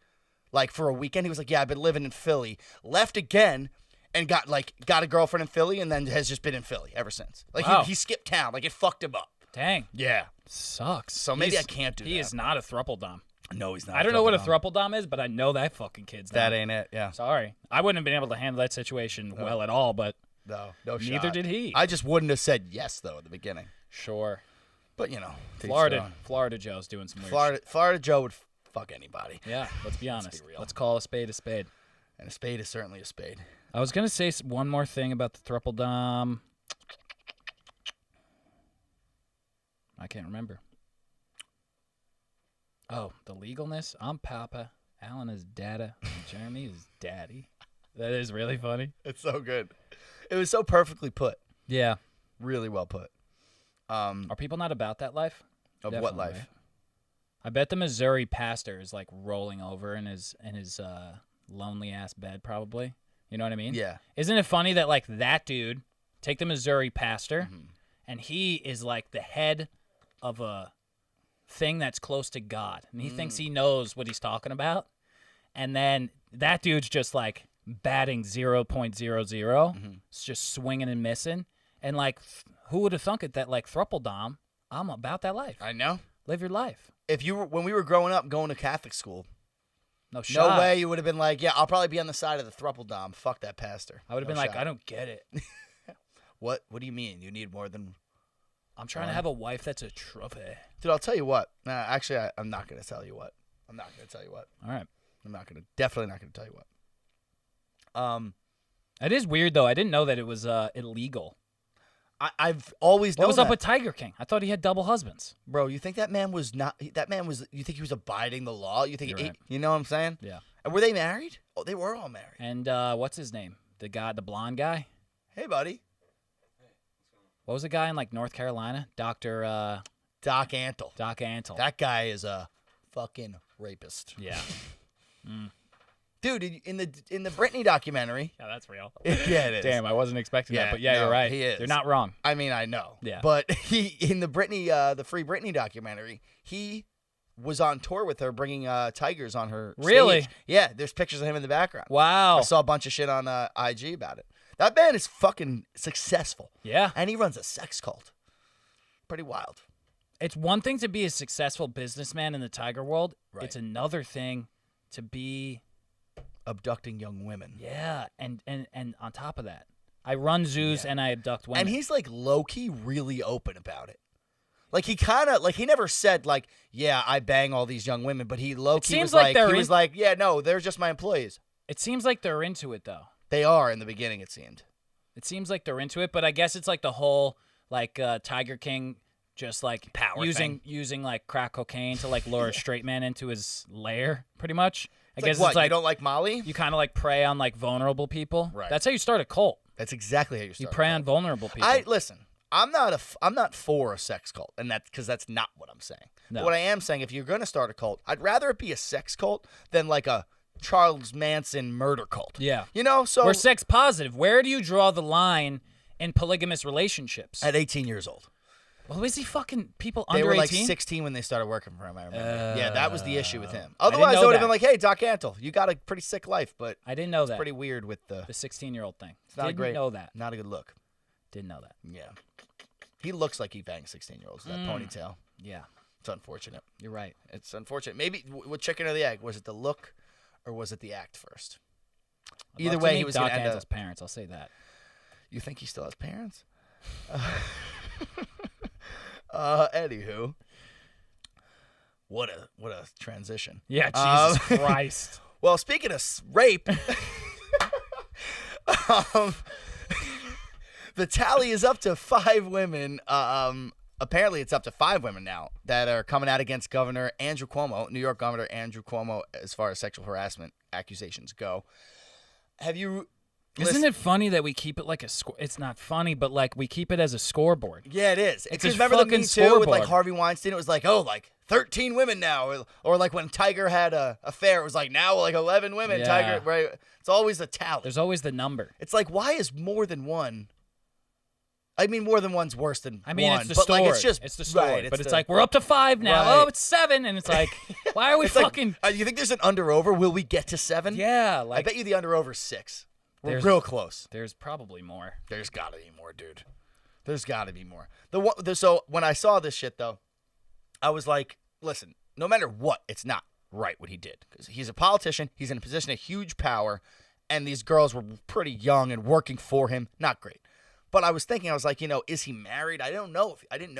like for a weekend. He was like, "Yeah, I've been living in Philly." Left again, and got a girlfriend in Philly and then has just been in Philly ever since. Like Wow. he skipped town. Like it fucked him up. Dang. Yeah. Sucks. So maybe I can't do that. He is not a thruple dom. No, he's not. I don't know what a thruple dom is, but I know that fucking kid's That dom. ain't it. Yeah. Sorry. I wouldn't have been able to handle that situation well at all, but No neither shot. did he. I just wouldn't have said yes though at the beginning. Sure. But to each their own. Florida Joe's doing some weird shit. Florida Joe would fuck anybody. Yeah, let's be honest. real. Let's call a spade a spade. And a spade is certainly a spade. I was going to say one more thing about the thruple dom. I can't remember. Oh, the legalness. I'm Papa. Alan is Dada. And Jeremy is Daddy. That is really funny. It's so good. It was so perfectly put. Yeah. Really well put. Are people not about that life? Of Definitely, what life? right? I bet the Missouri pastor is like rolling over in his lonely ass bed, probably. You know what I mean? Yeah. Isn't it funny that like that dude, take the Missouri pastor, and he is like the head of a thing that's close to God, and he thinks he knows what he's talking about, and then that dude's just like batting 0.00. It's just swinging and missing, and like who would have thunk it that like thruple dom? I'm about that life. I know. Live your life. When we were growing up going to Catholic school, No shot. no way you would have been like, yeah, I'll probably be on the side of the thruple dom. Fuck that pastor. I would have No been like, shot. I don't get it. What do you mean? You need more than... I'm trying to have a wife that's a trophy. Dude, I'll tell you what. Actually, I'm not going to tell you what. I'm not going to tell you what. All right. Definitely not going to tell you what. It is weird though. I didn't know that it was illegal. I've always known What was up that. with Tiger King? I thought he had double husbands. Bro, you think that man was not... That man was... You think he was abiding the law? You think... You're right. You know what I'm saying? Yeah. And were they married? Oh, they were all married. And what's his name? The blonde guy? Hey, buddy. What was the guy in like North Carolina? Dr. Doc Antle. Doc Antle. That guy is a fucking rapist. Yeah. Dude, in the Britney documentary... Yeah, that's real. Yeah, it is. Damn, I wasn't expecting Yeah, that, but yeah, no, you're right. he is. You're not wrong. I mean, I know. Yeah. But he in the Britney, the Free Britney documentary, he was on tour with her, bringing tigers on her Really? stage. Yeah, there's pictures of him in the background. Wow. I saw a bunch of shit on IG about it. That man is fucking successful. Yeah. And he runs a sex cult. Pretty wild. It's one thing to be a successful businessman in the tiger world. Right. It's another thing to be... Abducting young women. Yeah, and on top of that, I run zoos and I abduct women. And he's like low-key really open about it. Like he kind of, like he never said like, yeah, I bang all these young women, but he low-key seems was like like, he was like, yeah, no, they're just my employees. It seems like they're into it, though. They are in the beginning, it seemed. It seems like they're into it, but I guess it's like the whole like Tiger King just like Power using like crack cocaine to like lure a straight man into his lair, pretty much. I guess what, it's like you don't like Molly? you kind of like prey on like vulnerable people. Right. That's how you start a cult. That's exactly how you You start. prey on vulnerable people. Listen. I'm not for a sex cult, and that's because that's not what I'm saying. No. But what I am saying, if you're going to start a cult, I'd rather it be a sex cult than like a Charles Manson murder cult. Yeah. You know, so We're sex positive. Where do you draw the line in polygamous relationships? at 18 years old. Well, is he fucking people They under were 18? like 16 when they started working for him, I remember. Yeah, that was the issue with him. didn't Otherwise, know I would have that. been like, hey, Doc Antle, you got a pretty sick life, but I didn't know it's that. pretty weird with the... The 16-year-old thing. It's not Didn't great. know that. Not a good look. Didn't know that. Yeah. He looks like he bangs 16-year-olds, that ponytail. Yeah, It's unfortunate. you're right. It's unfortunate. Maybe what chicken or the egg? Was it the look or was it the act first? I'd Either love to way, meet he was Doc going to end Antle's up. parents. I'll say that. You think he still has parents? Anywho, what a transition. Yeah, Jesus Christ. Well, speaking of rape, the tally is up to 5 women. Apparently, it's up to 5 women now that are coming out against Governor Andrew Cuomo, New York Governor Andrew Cuomo, as far as sexual harassment accusations go. Have you? Isn't it funny that we keep it like a score? It's not funny, but like we keep it as a scoreboard. Yeah, it is. It's Because a remember the fucking Me Too with like scoreboard. Harvey Weinstein? It was like, oh, like 13 women now. Or like when Tiger had a affair, it was like now like 11 women. Yeah. Tiger, right? It's always a tally. There's always the number. It's like, why is more than one? I mean, more than one's worse than I mean, one. it's the but story. like, it's just the story. right, but it's the- like we're up to 5 now. Right. Oh, it's 7, and it's like, why are we it's like, fucking? you think there's an under over? Will we get to 7? Yeah, I like bet you the under over is 6. We're real close. There's probably more. There's got to be more, dude. There's got to be more. So when I saw this shit, though, I was like, listen, no matter what, it's not right what he did. Because he's a politician. He's in a position of huge power. And these girls were pretty young and working for him. Not great. But I was thinking, I was like, is he married? I didn't know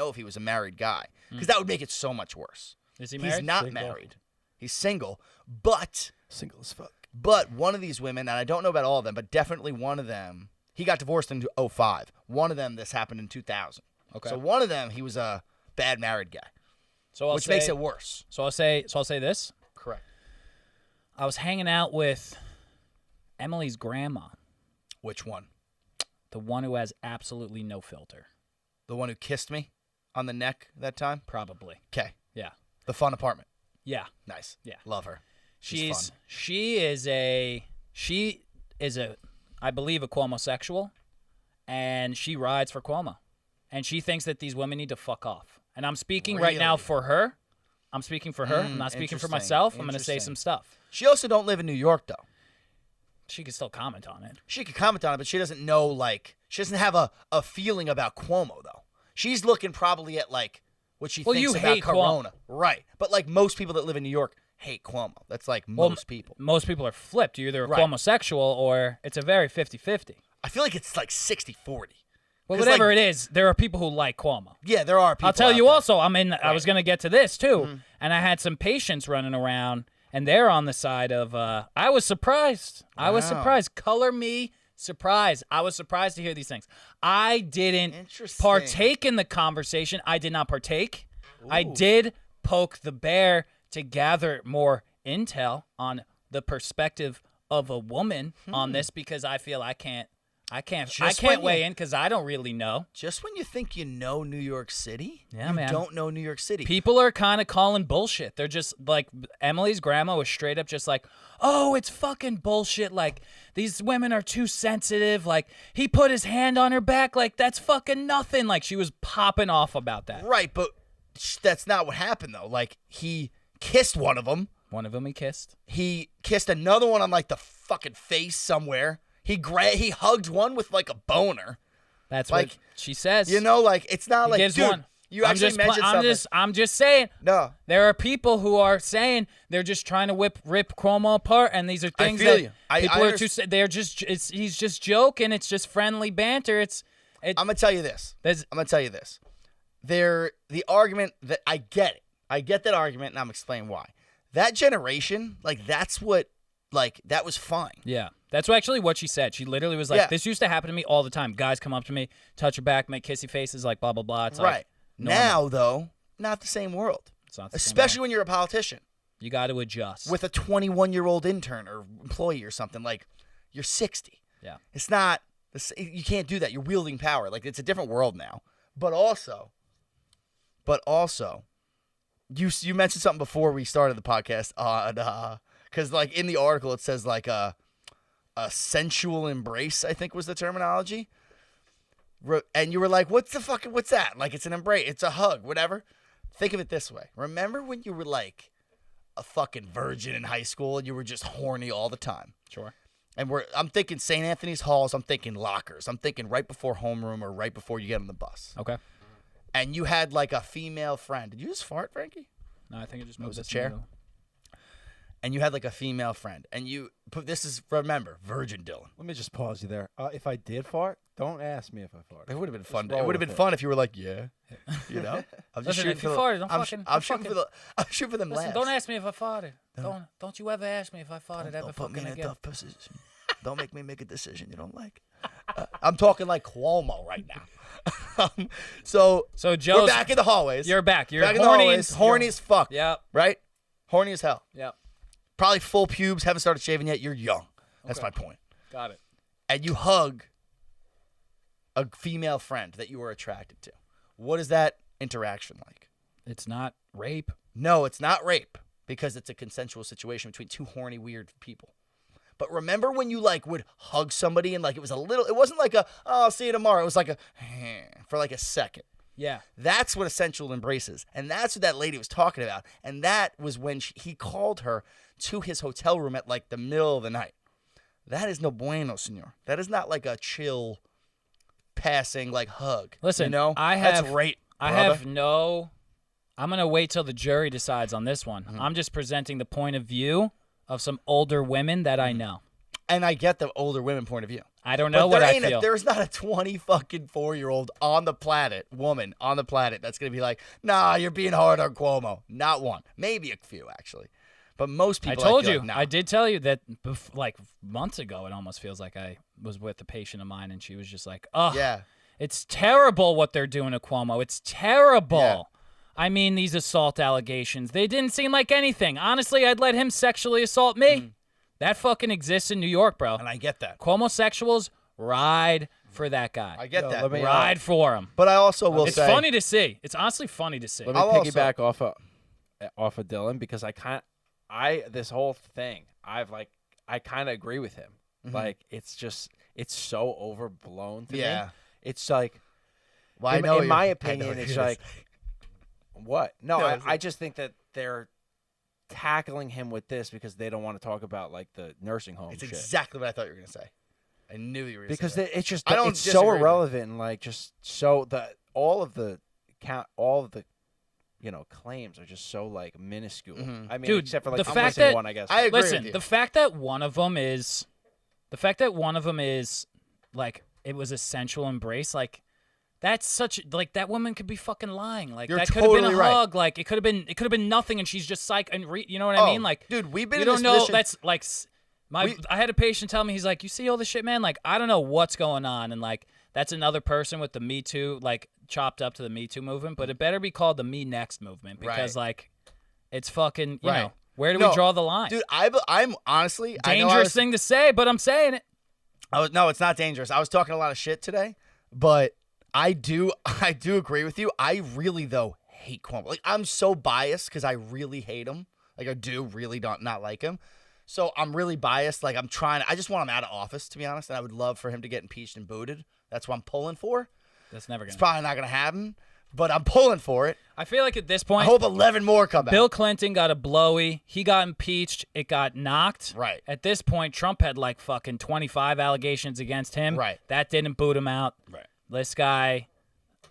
if he was a married guy. Because that would make it so much worse. Is he married? He's not married. He's single. But Single as fuck. But one of these women, and I don't know about all of them, but definitely one of them, he got divorced in 2005. One of them, this happened in 2000. Okay. So one of them, he was a bad married guy, which makes it worse. So I'll say this. Correct. I was hanging out with Emily's grandma, Which one? the one who has absolutely no filter. The one who kissed me on the neck that time? Probably. Okay. Yeah. The fun apartment. Yeah. Nice. Yeah. Love her. She fun. is a I believe a Cuomo-sexual, and she rides for Cuomo, and she thinks that these women need to fuck off. And I'm speaking right now for her. I'm speaking for her. I'm not speaking for myself. I'm going to say some stuff. She also don't live in New York, though. She can still comment on it. She could comment on it, but she doesn't know, she doesn't have a feeling about Cuomo, though. She's looking probably at, what she thinks you about hate Corona. Right. But, most people that live in New York hate Cuomo. That's, most people. Most people are flipped. You're either a Right. Cuomo-sexual or it's a very 50-50. I feel like it's, 60-40. Well, whatever it is, there are people who like Cuomo. Yeah, there are people. I'll tell out you there. also, I was going to get to this, too, and I had some patients running around, and they're on the side of, I was surprised. I was surprised. Color me surprised. I was surprised to hear these things. I didn't partake in the conversation. I did not partake. Ooh. I did poke the bear to gather more intel on the perspective of a woman on this because I feel I can't weigh in because I don't really know. Just when you think you know New York City, yeah, you man. don't know New York City. People are kind of calling bullshit. They're just Emily's grandma was straight up just like, oh, it's fucking bullshit. These women are too sensitive. He put his hand on her back. That's fucking nothing. She was popping off about that. Right, but that's not what happened, though. He kissed one of them. One of them he kissed. He kissed another one on, the fucking face somewhere. He hugged one with a boner. That's what she says. It's not he gives dude, one. You actually mentioned something. I'm just saying. No. There are people who are saying they're just trying to rip Cuomo apart, and these are things people are too. They're just. He's just joking. It's just friendly banter. I'm gonna tell you this. The argument that I get it. I get that argument, and I'm explaining why. That generation, that's what, that was fine. Yeah. That's actually what she said. She literally was like, this used to happen to me all the time. Guys come up to me, touch her back, make kissy faces, blah, blah, blah. It's right. Now, though, not the same world. It's not the Especially same when you're a politician. You got to adjust. With a 21-year-old intern or employee or something. You're 60. Yeah. It's not, you can't do that. You're wielding power. It's a different world now. But also, you mentioned something before we started the podcast on, because in the article it says a sensual embrace, I think was the terminology. And you were like, what's that? It's an embrace, it's a hug, whatever. Think of it this way. Remember when you were a fucking virgin in high school and you were just horny all the time? Sure. And I'm thinking St. Anthony's Halls, I'm thinking lockers, I'm thinking right before homeroom or right before you get on the bus. Okay. And you had a female friend. Did you just fart, Frankie? No, I think it just moved a chair. And you had a female friend, and remember, virgin Dylan. Let me just pause you there. If I did fart, don't ask me if I farted. It would have been fun. It would have been fun if you were like, yeah, I'm just shooting if you farted, I'm shooting for them listen, laughs. don't ask me if I farted. Don't you ever ask me if I farted ever Don't put me in a again. tough position. Don't make me make a decision you don't like. I'm talking like Cuomo right now. So Joe, we're back in the hallways. You're back. You're back in the horny. hallways. Horny as fuck. Yep. Right? Horny as hell. Yep. Probably full pubes. Haven't started shaving yet. You're young. That's my point. Got it. And you hug a female friend that you were attracted to. What is that interaction like? It's not rape. No, it's not rape because it's a consensual situation between two horny, weird people. But remember when you would hug somebody and it was it wasn't oh, I'll see you tomorrow. It was for a second. Yeah. That's what a sensual embrace is. And that's what that lady was talking about. And that was when he called her to his hotel room at the middle of the night. That is no bueno, senor. That is not like a chill, passing like hug. Listen, you know, that's rape. I'm gonna wait till the jury decides on this one. I'm just presenting the point of view of some older women that I know. And I get the older women point of view. I don't know what I feel. There's not a 24-year-old woman on the planet that's gonna be like, nah, you're being hard on Cuomo. Not one, maybe a few actually, but most people. I told you, like, nah. I did tell you that like months ago. It almost feels like I was with a patient of mine, and she was just like, "Oh, yeah, it's terrible what they're doing to Cuomo. It's terrible." Yeah. I mean, these assault allegations, they didn't seem like anything. Honestly, I'd let him sexually assault me. That fucking exists in New York, bro. And I get that. Cuomo-sexuals, ride for that guy. I get that. Ride for him. But I also will It's say, funny to see. It's honestly funny to see. Let me piggyback off of Dylan because this whole thing, I kind of agree with him. Like it's so overblown to me. It's like, well, in my opinion, it's like, what? No, I just think that they're tackling him with this because they don't want to talk about like the nursing home. It's shit. exactly what I thought you were gonna say. I knew you were gonna because say that. It's just I don't it's so disagree. irrelevant and like just so all of the claims are just so like minuscule. I mean, Dude, except for like the the fact missing that one, I guess. I agree Listen, with you. the fact that one of them is like it was a sensual embrace, like that's such like that woman could be fucking lying. Like You're that could have been a totally right. hug. Like it could have been nothing, and she's just psych. And you know what I mean? Like, dude, we've been you in don't this know. position. That's like I had a patient tell me, he's like, you see all this shit, man. Like I don't know what's going on, and like that's another person with the Me Too, like chopped up to the Me Too movement, but it better be called the Me Next movement because like it's fucking you know. Where do we draw the line? Dude, I'm honestly dangerous thing to say, but I'm saying it. No, it's not dangerous. I was talking a lot of shit today, but I do agree with you. I really though hate Cuomo. Like I'm so biased because I really hate him. Like I do really not like him. So I'm really biased. Like I just want him out of office, to be honest. And I would love for him to get impeached and booted. That's what I'm pulling for. That's never gonna. It's probably not gonna happen, but I'm pulling for it. I feel like at this point, I hope 11 more come Bill out. Clinton got a blowy. He got impeached. It got knocked. Right. At this point, Trump had like fucking 25 allegations against him. Right. That didn't boot him out. Right. This guy.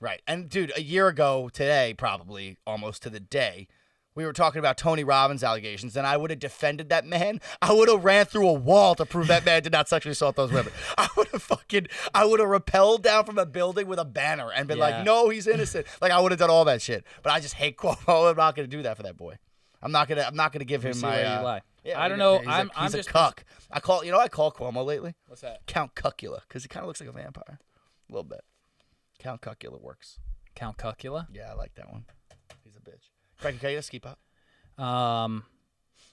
Right. And dude, a year ago today, probably almost to the day, we were talking about Tony Robbins' allegations, and I would have defended that man. I would have ran through a wall to prove that man did not sexually assault those women. I would have rappelled down from a building with a banner and been like, no, he's innocent. Like I would have done all that shit. But I just hate Cuomo. I'm not gonna do that for that boy. I'm not gonna give him See my. where you lie. Yeah, I don't know. He's I'm a just cuck. I call Cuomo lately. What's that? Count Cuckula, because he kind of looks like a vampire, a little bit. Count Cuckula works. Count Cuckula. Yeah, I like that one. He's a bitch. Frankie, can you just keep up?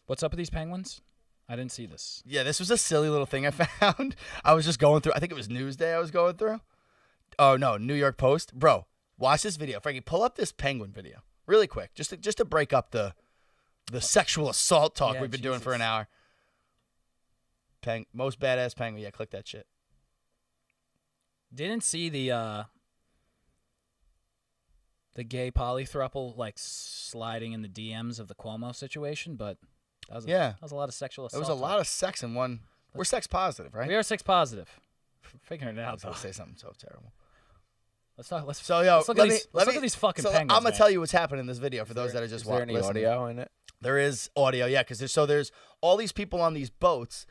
What's up with these penguins? I didn't see this. Yeah, this was a silly little thing I found. I was just going through. I think it was Newsday I was going through. Oh no, New York Post. Bro, watch this video. Frankie, pull up this penguin video really quick, just to break up the sexual assault talk we've been doing for an hour. Most badass penguin. Yeah, click that shit. Didn't see the gay polythrouple like sliding in the DMs of the Cuomo situation, but that was a lot of sexual assault. There was a lot of sex in one. We're sex positive, right? We are sex positive. Figuring it I out. was gonna say something so terrible. Let's talk. Let's look at these fucking penguins. I'm gonna tell you what's happening in this video for those that are just watching. Is there any audio in it? There is audio, yeah, because there's all these people on these boats.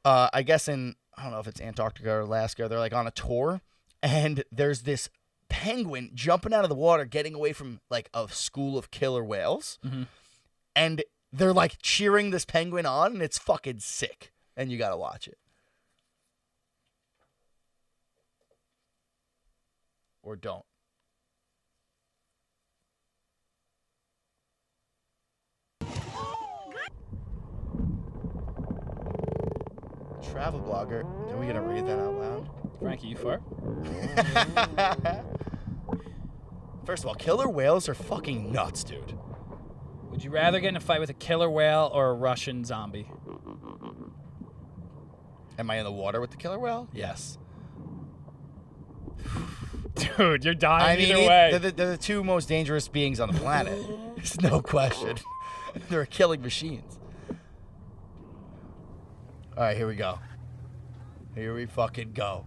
I guess I don't know if it's Antarctica or Alaska. They're like on a tour, and there's this penguin jumping out of the water, getting away from like a school of killer whales, and they're like cheering this penguin on, and it's fucking sick. And you gotta watch it, or don't. Travel blogger. Are we gonna read that out loud? Frankie, you fart? First of all, killer whales are fucking nuts, dude. Would you rather get in a fight with a killer whale or a Russian zombie? Am I in the water with the killer whale? Yes. Dude, you're dying either they're way. the two most dangerous beings on the planet. There's no question. They're killing machines. All right, here we go. Here we fucking go.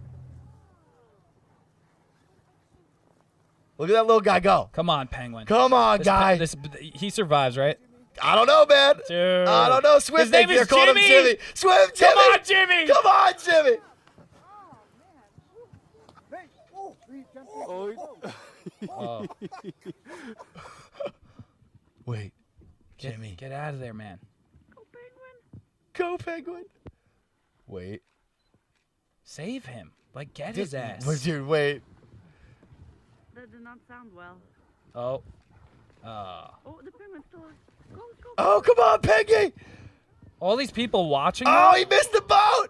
Look at that little guy go. Come on, Penguin. Come on, guy. He survives, right? I don't know, man. Dude. I don't know. Swim His name is called him Jimmy. Jimmy. Swim, Jimmy. Come on, Jimmy. Come on, Jimmy. Oh. Wait, Jimmy. Get out of there, man. Go, Penguin. Wait. Save him. Like, get his ass. Dude, wait. That did not sound well. Oh. Oh, the penguin's still. Go. Oh, come on, Peggy. All these people watching. Oh, he missed the boat.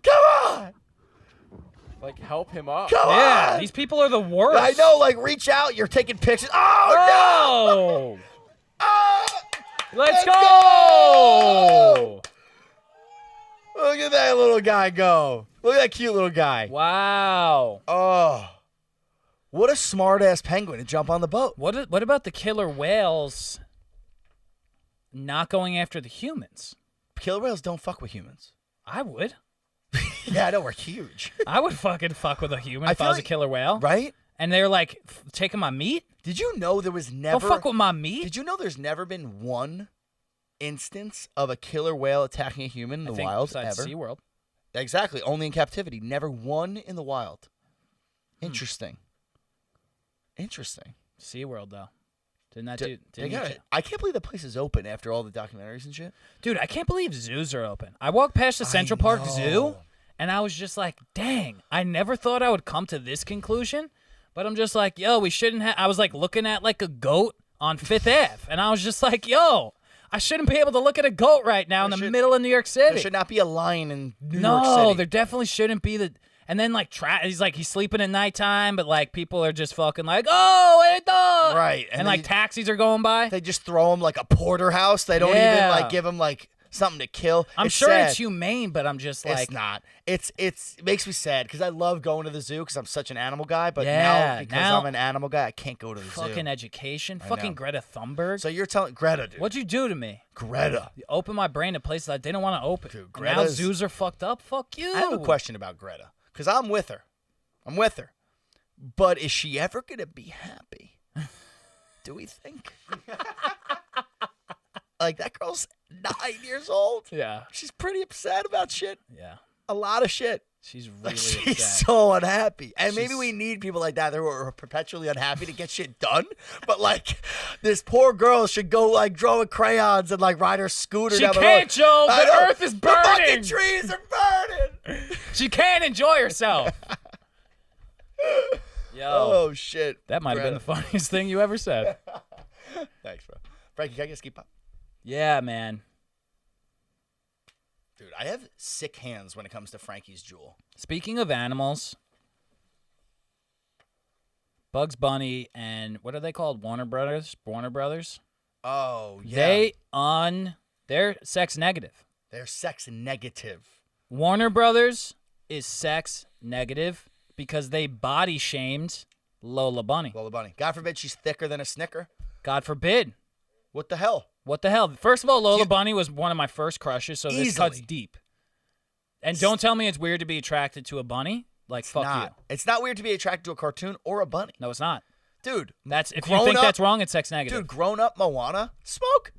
Come on. Like, help him up. Come Yeah, on. these people are the worst. I know, like, reach out. You're taking pictures. Oh, no. Oh. Oh, Let's go. go. Look at that little guy go. Look at that cute little guy. Wow. Oh. What a smart-ass penguin to jump on the boat. What about the killer whales not going after the humans? Killer whales don't fuck with humans. I would. Yeah, I know. We're huge. I would fucking fuck with a human if feel I was like- a killer whale. Right? And they're like taking my meat? Did you know there was never... Don't fuck with my meat? Did you know there's never been one instance of a killer whale attacking a human in I the think wild besides ever? SeaWorld. Exactly. Only in captivity. Never one in the wild. Interesting. Interesting. SeaWorld, though. Didn't that They do? got it. I can't believe the place is open after all the documentaries and shit. Dude, I can't believe zoos are open. I walked past the Central Park Zoo, and I was just like, dang, I never thought I would come to this conclusion. But I'm just like, yo, we shouldn't have. I was like looking at like a goat on Fifth Ave, and I was just like, yo, I shouldn't be able to look at a goat right now in the middle of New York City. There should not be a lion in New York City. No, there definitely shouldn't be the. And then like he's sleeping at nighttime, but like people are just fucking like, oh, wait, dog. Right, And, and like they- taxis are going by. They just throw him like a porterhouse. They don't even Yeah. like give him like something to kill. I'm It's sure sad. it's humane, but I'm just like, It's not. It makes me sad because I love going to the zoo because I'm such an animal guy. But Yeah, now because now- I'm an animal guy, I can't go to the fucking zoo. education, I fucking know. Greta Thunberg. So you're telling Greta, dude? What'd you do to me? Greta. You opened my brain to places I didn't want to open. Dude, And now Greta's- zoos are fucked up. Fuck you. I have a question about Greta because I'm with her. But is she ever gonna be happy? Do we think? Like that girl's 9 years old. Yeah, She's pretty upset about shit. yeah. A lot of shit. She's really Like, she's upset. so unhappy. And maybe She's- we need people like that who are perpetually unhappy to get shit done. But like this poor girl should go like draw with crayons and like ride her scooter She down the can't, road. Joe. I The know. earth is The fucking burning. trees are burning. She can't enjoy herself. Yo, Oh shit. that might have been the funniest thing you ever said. Thanks, bro. Frankie, can I get a ski pop? Yeah, man. Dude, I have sick hands when it comes to Frankie's Jewel. Speaking of animals, Bugs Bunny and what are they called? Warner Brothers? Oh, yeah. They're sex negative. They're sex negative. Warner Brothers is sex negative because they body shamed Lola Bunny. Lola Bunny. God forbid she's thicker than a Snicker. God forbid. What the hell? What the hell? First of all, Lola Bunny was one of my first crushes, so this cuts Easily. deep. And don't tell me it's weird to be attracted to a bunny. Like, fuck you. It's not weird to be attracted to a cartoon or a bunny. No, it's not. Dude, That's if you grown think up- that's wrong, it's sex negative. dude, grown up Moana, smoke.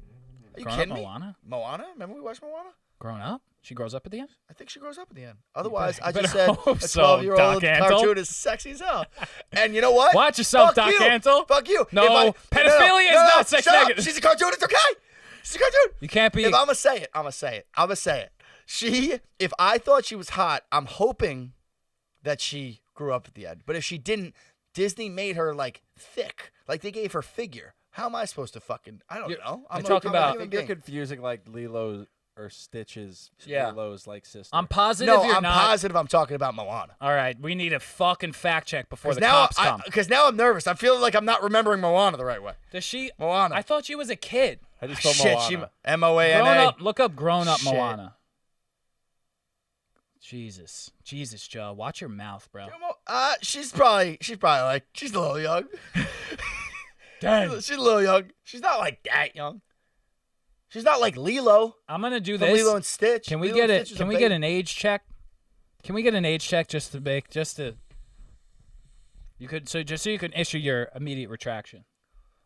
Are you Grown up kidding me? Moana? Moana? Remember we watched Moana? Grown up? She grows up at the end? I think she grows up at the end. Otherwise, I better just said hope a so, 12-year-old Doc Antle. cartoon is sexy as hell. And you know what? Watch yourself, Fuck Doc you. Antle. Fuck you. No, If pedophilia is not sex shut up. negative. She's a cartoon. It's okay. She's a cartoon. You can't be. If I'm going to say it, I'm going to say it. If I thought she was hot, I'm hoping that she grew up at the end. But if she didn't, Disney made her like thick. Like they gave her figure. How am I supposed to fucking, I don't know. I'm talking I'm a about- I human think you're being. confusing like Lilo or Stitch's Yeah. Lilo's like sister. I'm positive No, you're I'm not. positive I'm talking about Moana. All right, we need a fucking fact check before the Now, cops come. Because now I'm nervous. I'm feeling like I'm not remembering Moana the right way. Does she? Moana. I thought she was a kid. How do you spell Shit, Moana? she Grown Moana. up. Look up grown up Shit. Moana. Jesus, Joe, watch your mouth, bro. She's probably like she's a little young. Dang. She's a little young. She's not like that young. She's not like Lilo. I'm gonna do From this. Lilo and Stitch. Can we Lilo get and it? Stitch was Can a we baby. get an age check? Can we get an age check just to just so you can issue your immediate retraction?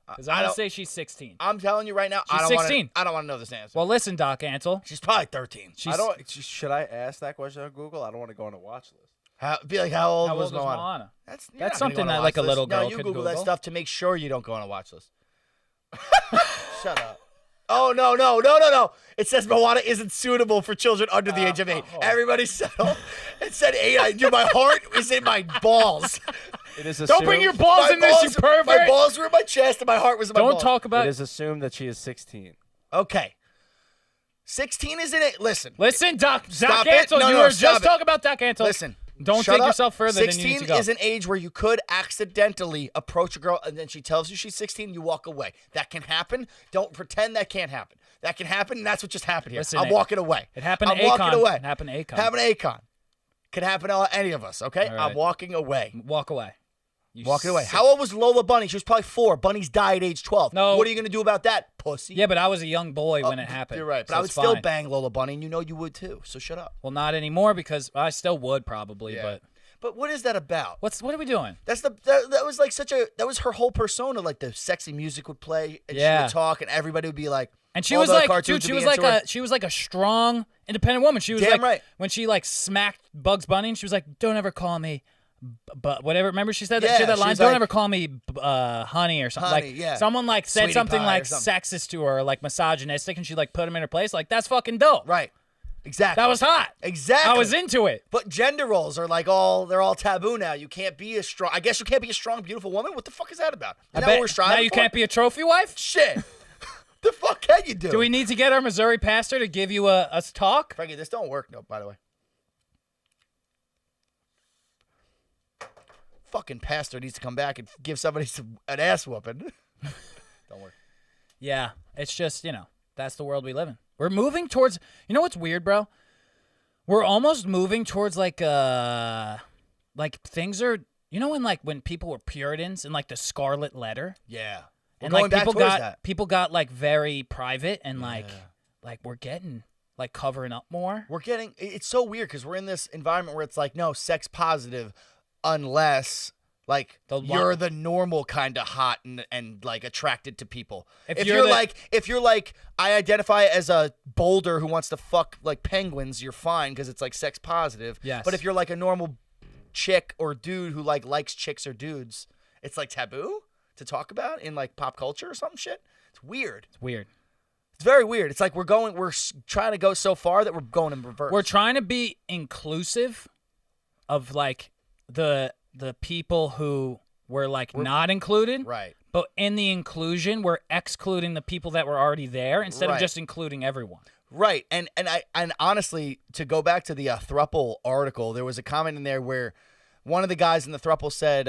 Because I'm gonna say she's 16. I'm telling you right now, She's 16. I don't want to know this answer. Well, listen, Doc Ansel. She's probably 13. Should I ask that question on Google? I don't want to go on a watch list. Be like, how old How was old was Moana? Moana? That's something that like a little girl No, you could Google that Google. stuff to make sure you don't go on a watch list. Shut up. Oh, no. It says Moana isn't suitable for children under the age of 8. Everybody settle. It said 8. Dude, my heart is in my balls. It is Don't bring your balls in this, you pervert. My balls were in my chest and my heart was in my balls. Don't talk about It is assumed that she is 16. Okay. 16 isn't it? Listen, Doc Stop Ansel. it. No, you no, were stop just it. talking about Doc Ansel. Listen. Don't Shut take up. yourself further than you need 16 to go. is an age where you could accidentally approach a girl and then she tells you she's 16, you walk away. That can happen. Don't pretend that can't happen. That can happen, and that's what just happened here. Listen, I'm walking away. It happened I'm to walking Akon. away. It happened to Akon. Happened to Akon. Could happen to any of us, okay? All right. I'm walking away. Walk away. Walking away. How old was Lola Bunny? She was probably 4. Bunnies died at age 12. No. What are you going to do about that, pussy? Yeah, but I was a young boy when it happened. You're right. But so I would it's still fine. bang Lola Bunny, and you know you would too. So shut up. Well, not anymore because I still would probably, But what is that about? what are we doing? That was like that was her whole persona. Like the sexy music would play, and she would talk, and everybody would be like, And she all was the like, cartoons dude, would be into her. she was like a strong, independent woman. She was Damn like, right. when she like smacked Bugs Bunny, and she was like, "Don't ever call me, but whatever." Remember she said that, Yeah, she had that she line, was "Don't like, ever call me, honey," or something. honey, like yeah. someone like said Sweetie something pie like or something. sexist to her, or like misogynistic, and she like put him in her place. Like that's fucking dope. Right. Exactly. That was hot. Exactly. I was into it. But gender roles are like they're all taboo now. You can't be a strong. I guess you can't be a strong, beautiful woman. What the fuck is that about? I Is that bet what we're striving now you for? can't be a trophy wife. Shit. The fuck can you do? Do we need to get our Missouri pastor to give you a talk? Frankie, this don't work, no, by the way. Fucking pastor needs to come back and give somebody an ass whooping. Don't work. Yeah, it's just, that's the world we live in. We're moving towards, you know what's weird, bro? We're almost moving towards like things are, when people were Puritans and like the Scarlet Letter. Yeah. We're And going like back people towards got that. people got like very private and like we're getting like covering up more. It's so weird because we're in this environment where it's like, no, sex positive unless like you're the normal kind of hot and like attracted to people. If you're like I identify as a boulder who wants to fuck like penguins, you're fine because it's like sex positive. Yes. But if you're like a normal chick or dude who like likes chicks or dudes, it's like taboo to talk about in like pop culture or some shit. It's weird. It's weird. It's very weird. It's like we're trying to go so far that we're going in reverse. We're trying to be inclusive of like the people who were like not included. right. But in the inclusion, we're excluding the people that were already there instead of Right. just including everyone. Right. And honestly, to go back to the Thruple article, there was a comment in there where one of the guys in the Thruple said,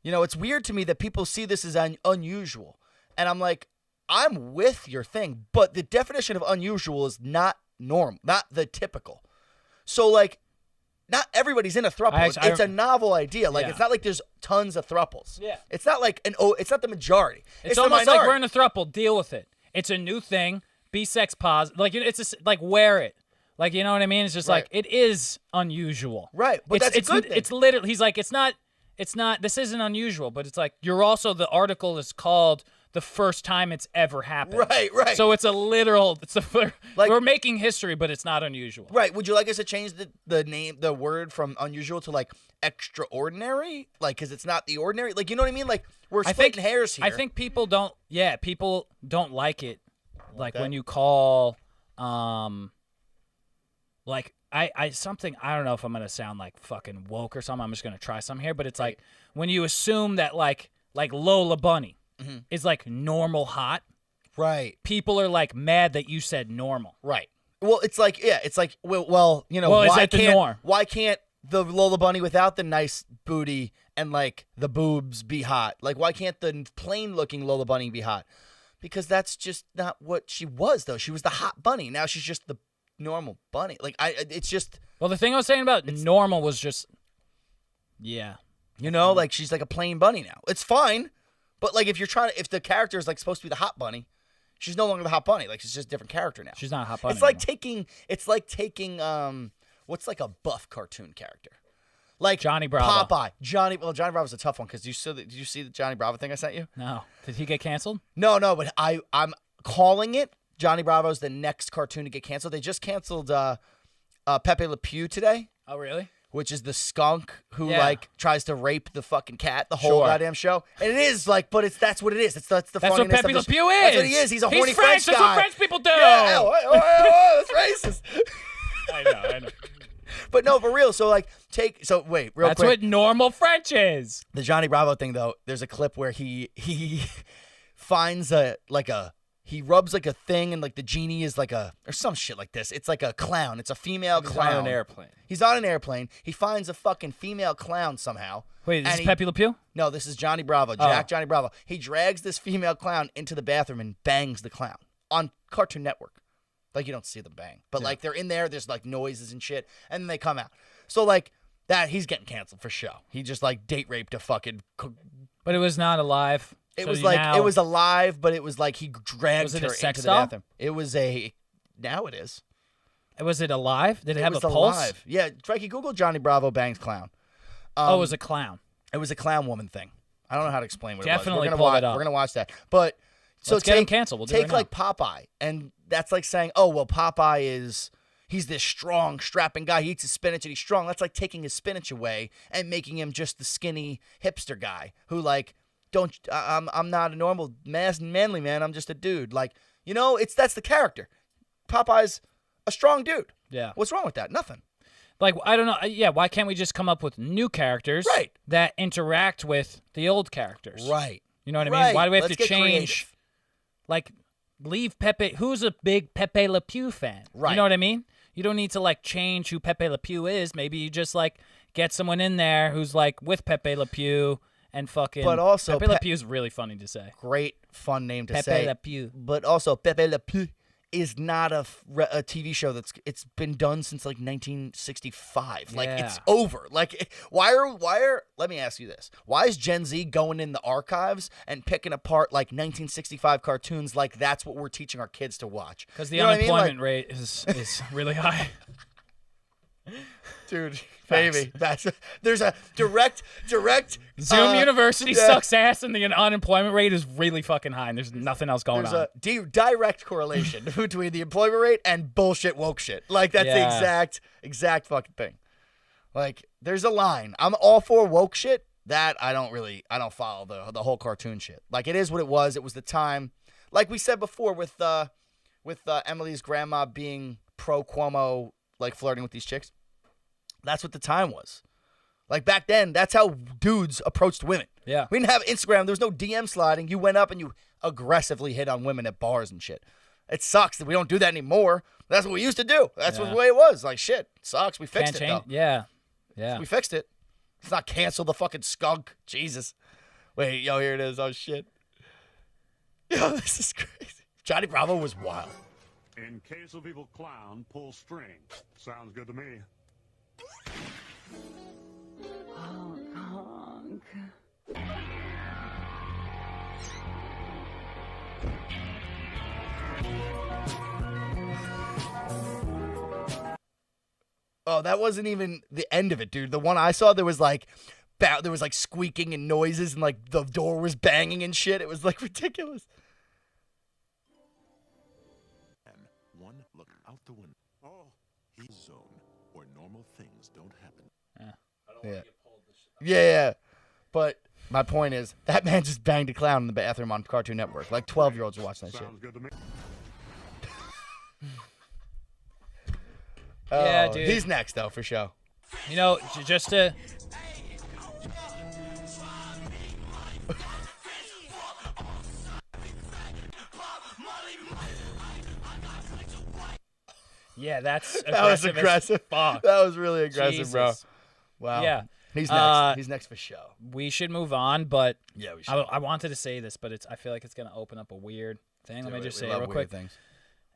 it's weird to me that people see this as unusual. And I'm like, I'm with your thing, but the definition of unusual is not normal, not the typical. So like, not everybody's in a throuple. It's a novel idea. Like, it's not like there's tons of thruples. Yeah. It's not like it's not the majority. It's the almost like minority. we're in a throuple. Deal with it. It's a new thing. Be sex positive. Like it's just, like wear it. Like you know what I mean? It's just Right. like it is unusual. Right, but it's, that's a good thing. It's literally. He's like, it's not. This isn't unusual, but it's like you're also. The article is called "The First Time It's Ever Happened." Right. So it's a literal. Like- we're making history, but it's not unusual. Right. Would you like us to change the word from unusual to like extraordinary? Like, because it's not the ordinary. Like, you know what I mean? Like, we're splitting hairs here. I think people don't. Yeah, people don't like it. Like that? when you call, like I something. I don't know if I'm gonna sound like fucking woke or something. I'm just gonna try some here, but it's like when you assume that like Lola Bunny is like normal hot. Right. People are like mad that you said normal. Right. Well, it's like, well, you know, Well, is why that the can't norm? why can't the Lola Bunny without the nice booty and like the boobs be hot? Like, why can't the plain looking Lola Bunny be hot? Because that's just not what she was, though. She was the hot bunny. Now she's just the normal bunny. Like, it's just, Well, the thing I was saying about normal was just, yeah. you know, like she's like a plain bunny now. It's fine, but like if the character is like supposed to be the hot bunny, she's no longer the hot bunny. Like she's just a different character now. She's not a hot bunny. It's like taking What's like a buff cartoon character? Like Johnny Bravo. Popeye. Johnny Bravo's a tough one because did you see the Johnny Bravo thing I sent you? No. Did he get canceled? No, but I'm calling it Johnny Bravo's the next cartoon to get canceled. They just canceled Pepe Le Pew today, Oh, really? which is the skunk who Yeah. like tries to rape the fucking cat the whole Sure. goddamn show. And it is like, but that's what it is. That's the That's what funniness Pepe of Le the Pew is. That's what he is. He's a horny He's French. guy. That's what French people do. Yeah, that's racist. I know. But no, for real. So like, wait, real That's quick. what normal French is. The Johnny Bravo thing, though, there's a clip where he finds he rubs like a thing and like the genie is like or some shit like this. It's like a clown. It's a female He's clown. on an airplane. He's on an airplane. He finds a fucking female clown somehow. Wait, is And this he- Pepe Le Pew? No, this is Johnny Bravo. Johnny Bravo. He drags this female clown into the bathroom and bangs the clown on Cartoon Network. Like, you don't see them bang. But, like, they're in there. There's, like, noises and shit. And then they come out. So, like, he's getting canceled for show. He just, like, date raped a fucking... But it was not alive. It So was you like, now- it was alive, but it was like he dragged Was it her a sex into the doll? bathroom. It was now it is. Was it alive? Did it have a was pulse? alive. Yeah, Frankie, Google Johnny Bravo bangs clown. Oh, it was a clown. It was a clown woman thing. I don't know how to explain what Definitely it was. pull it up. We're gonna watch that. But so Let's get him canceled. We'll do it take right like Popeye, and that's like saying, oh well, Popeye he's this strong, strapping guy. He eats his spinach and he's strong. That's like taking his spinach away and making him just the skinny hipster guy who like I'm not a normal manly man. I'm just a dude. Like, you know, that's the character. Popeye's a strong dude. Yeah. What's wrong with that? Nothing. Like, I don't know. Yeah, why can't we just come up with new characters Right. that interact with the old characters? Right. You know what I mean? Right. Why do we have Let's to get change? creative. Like, leave Pepe. Who's a big Pepe Le Pew fan? Right. You know what I mean? You don't need to, like, change who Pepe Le Pew is. Maybe you just, like, get someone in there who's, like, with Pepe Le Pew and fucking... But also Pepe Le Pew is really funny to say. Great, fun name to Pepe say. Le Pew. But also, Pepe Le Pew is not a TV show it's been done since like 1965. Like Yeah. it's over. Like why are let me ask you this. Why is Gen Z going in the archives and picking apart like 1965 cartoons like that's what we're teaching our kids to watch? Because the You know what I mean? unemployment rate is really high. Dude, baby, there's a direct Zoom University yeah. sucks ass, and the unemployment rate is really fucking high, and there's nothing else going There's on. a direct correlation between the employment rate and bullshit woke shit. Like that's the Yeah. exact fucking thing. Like there's a line. I'm all for woke shit. That I don't follow the whole cartoon shit. Like it is what it was. It was the time. Like we said before with Emily's grandma being pro Cuomo, like flirting with these chicks. That's what the time was. Like back then, that's how dudes approached women. Yeah. We didn't have Instagram. There was no DM sliding. You went up and you aggressively hit on women at bars and shit. It sucks that we don't do that anymore. That's what we used to do. That's what the way it was. Like shit, it sucks. We fixed Can't it change. though. Yeah. We fixed it. Let's not cancel the fucking skunk. Jesus. Wait, yo, here it is. Oh shit. Yo, this is crazy. Johnny Bravo was wild. In case of evil clown, pull string. Sounds good to me. Honk, honk. Oh, that wasn't even the end of it, dude. The one I saw, there was like squeaking and noises and like the door was banging and shit. It was like ridiculous. And one look out the window. Oh, He's zone where normal things don't happen. Yeah. But my point is, that man just banged a clown in the bathroom on Cartoon Network. Like 12-year-olds are watching that shit. sounds good to me. Yeah, Oh, dude. He's next, though, for sure. You know, just to. Yeah, that's aggressive. That was aggressive. Fuck. That was really aggressive, bro. Jesus. Wow. Yeah. He's next. He's next for show. We should move on, but Yeah, we should. I wanted to say this, but I feel like it's gonna open up a weird thing. Let me just say it real quick. Things.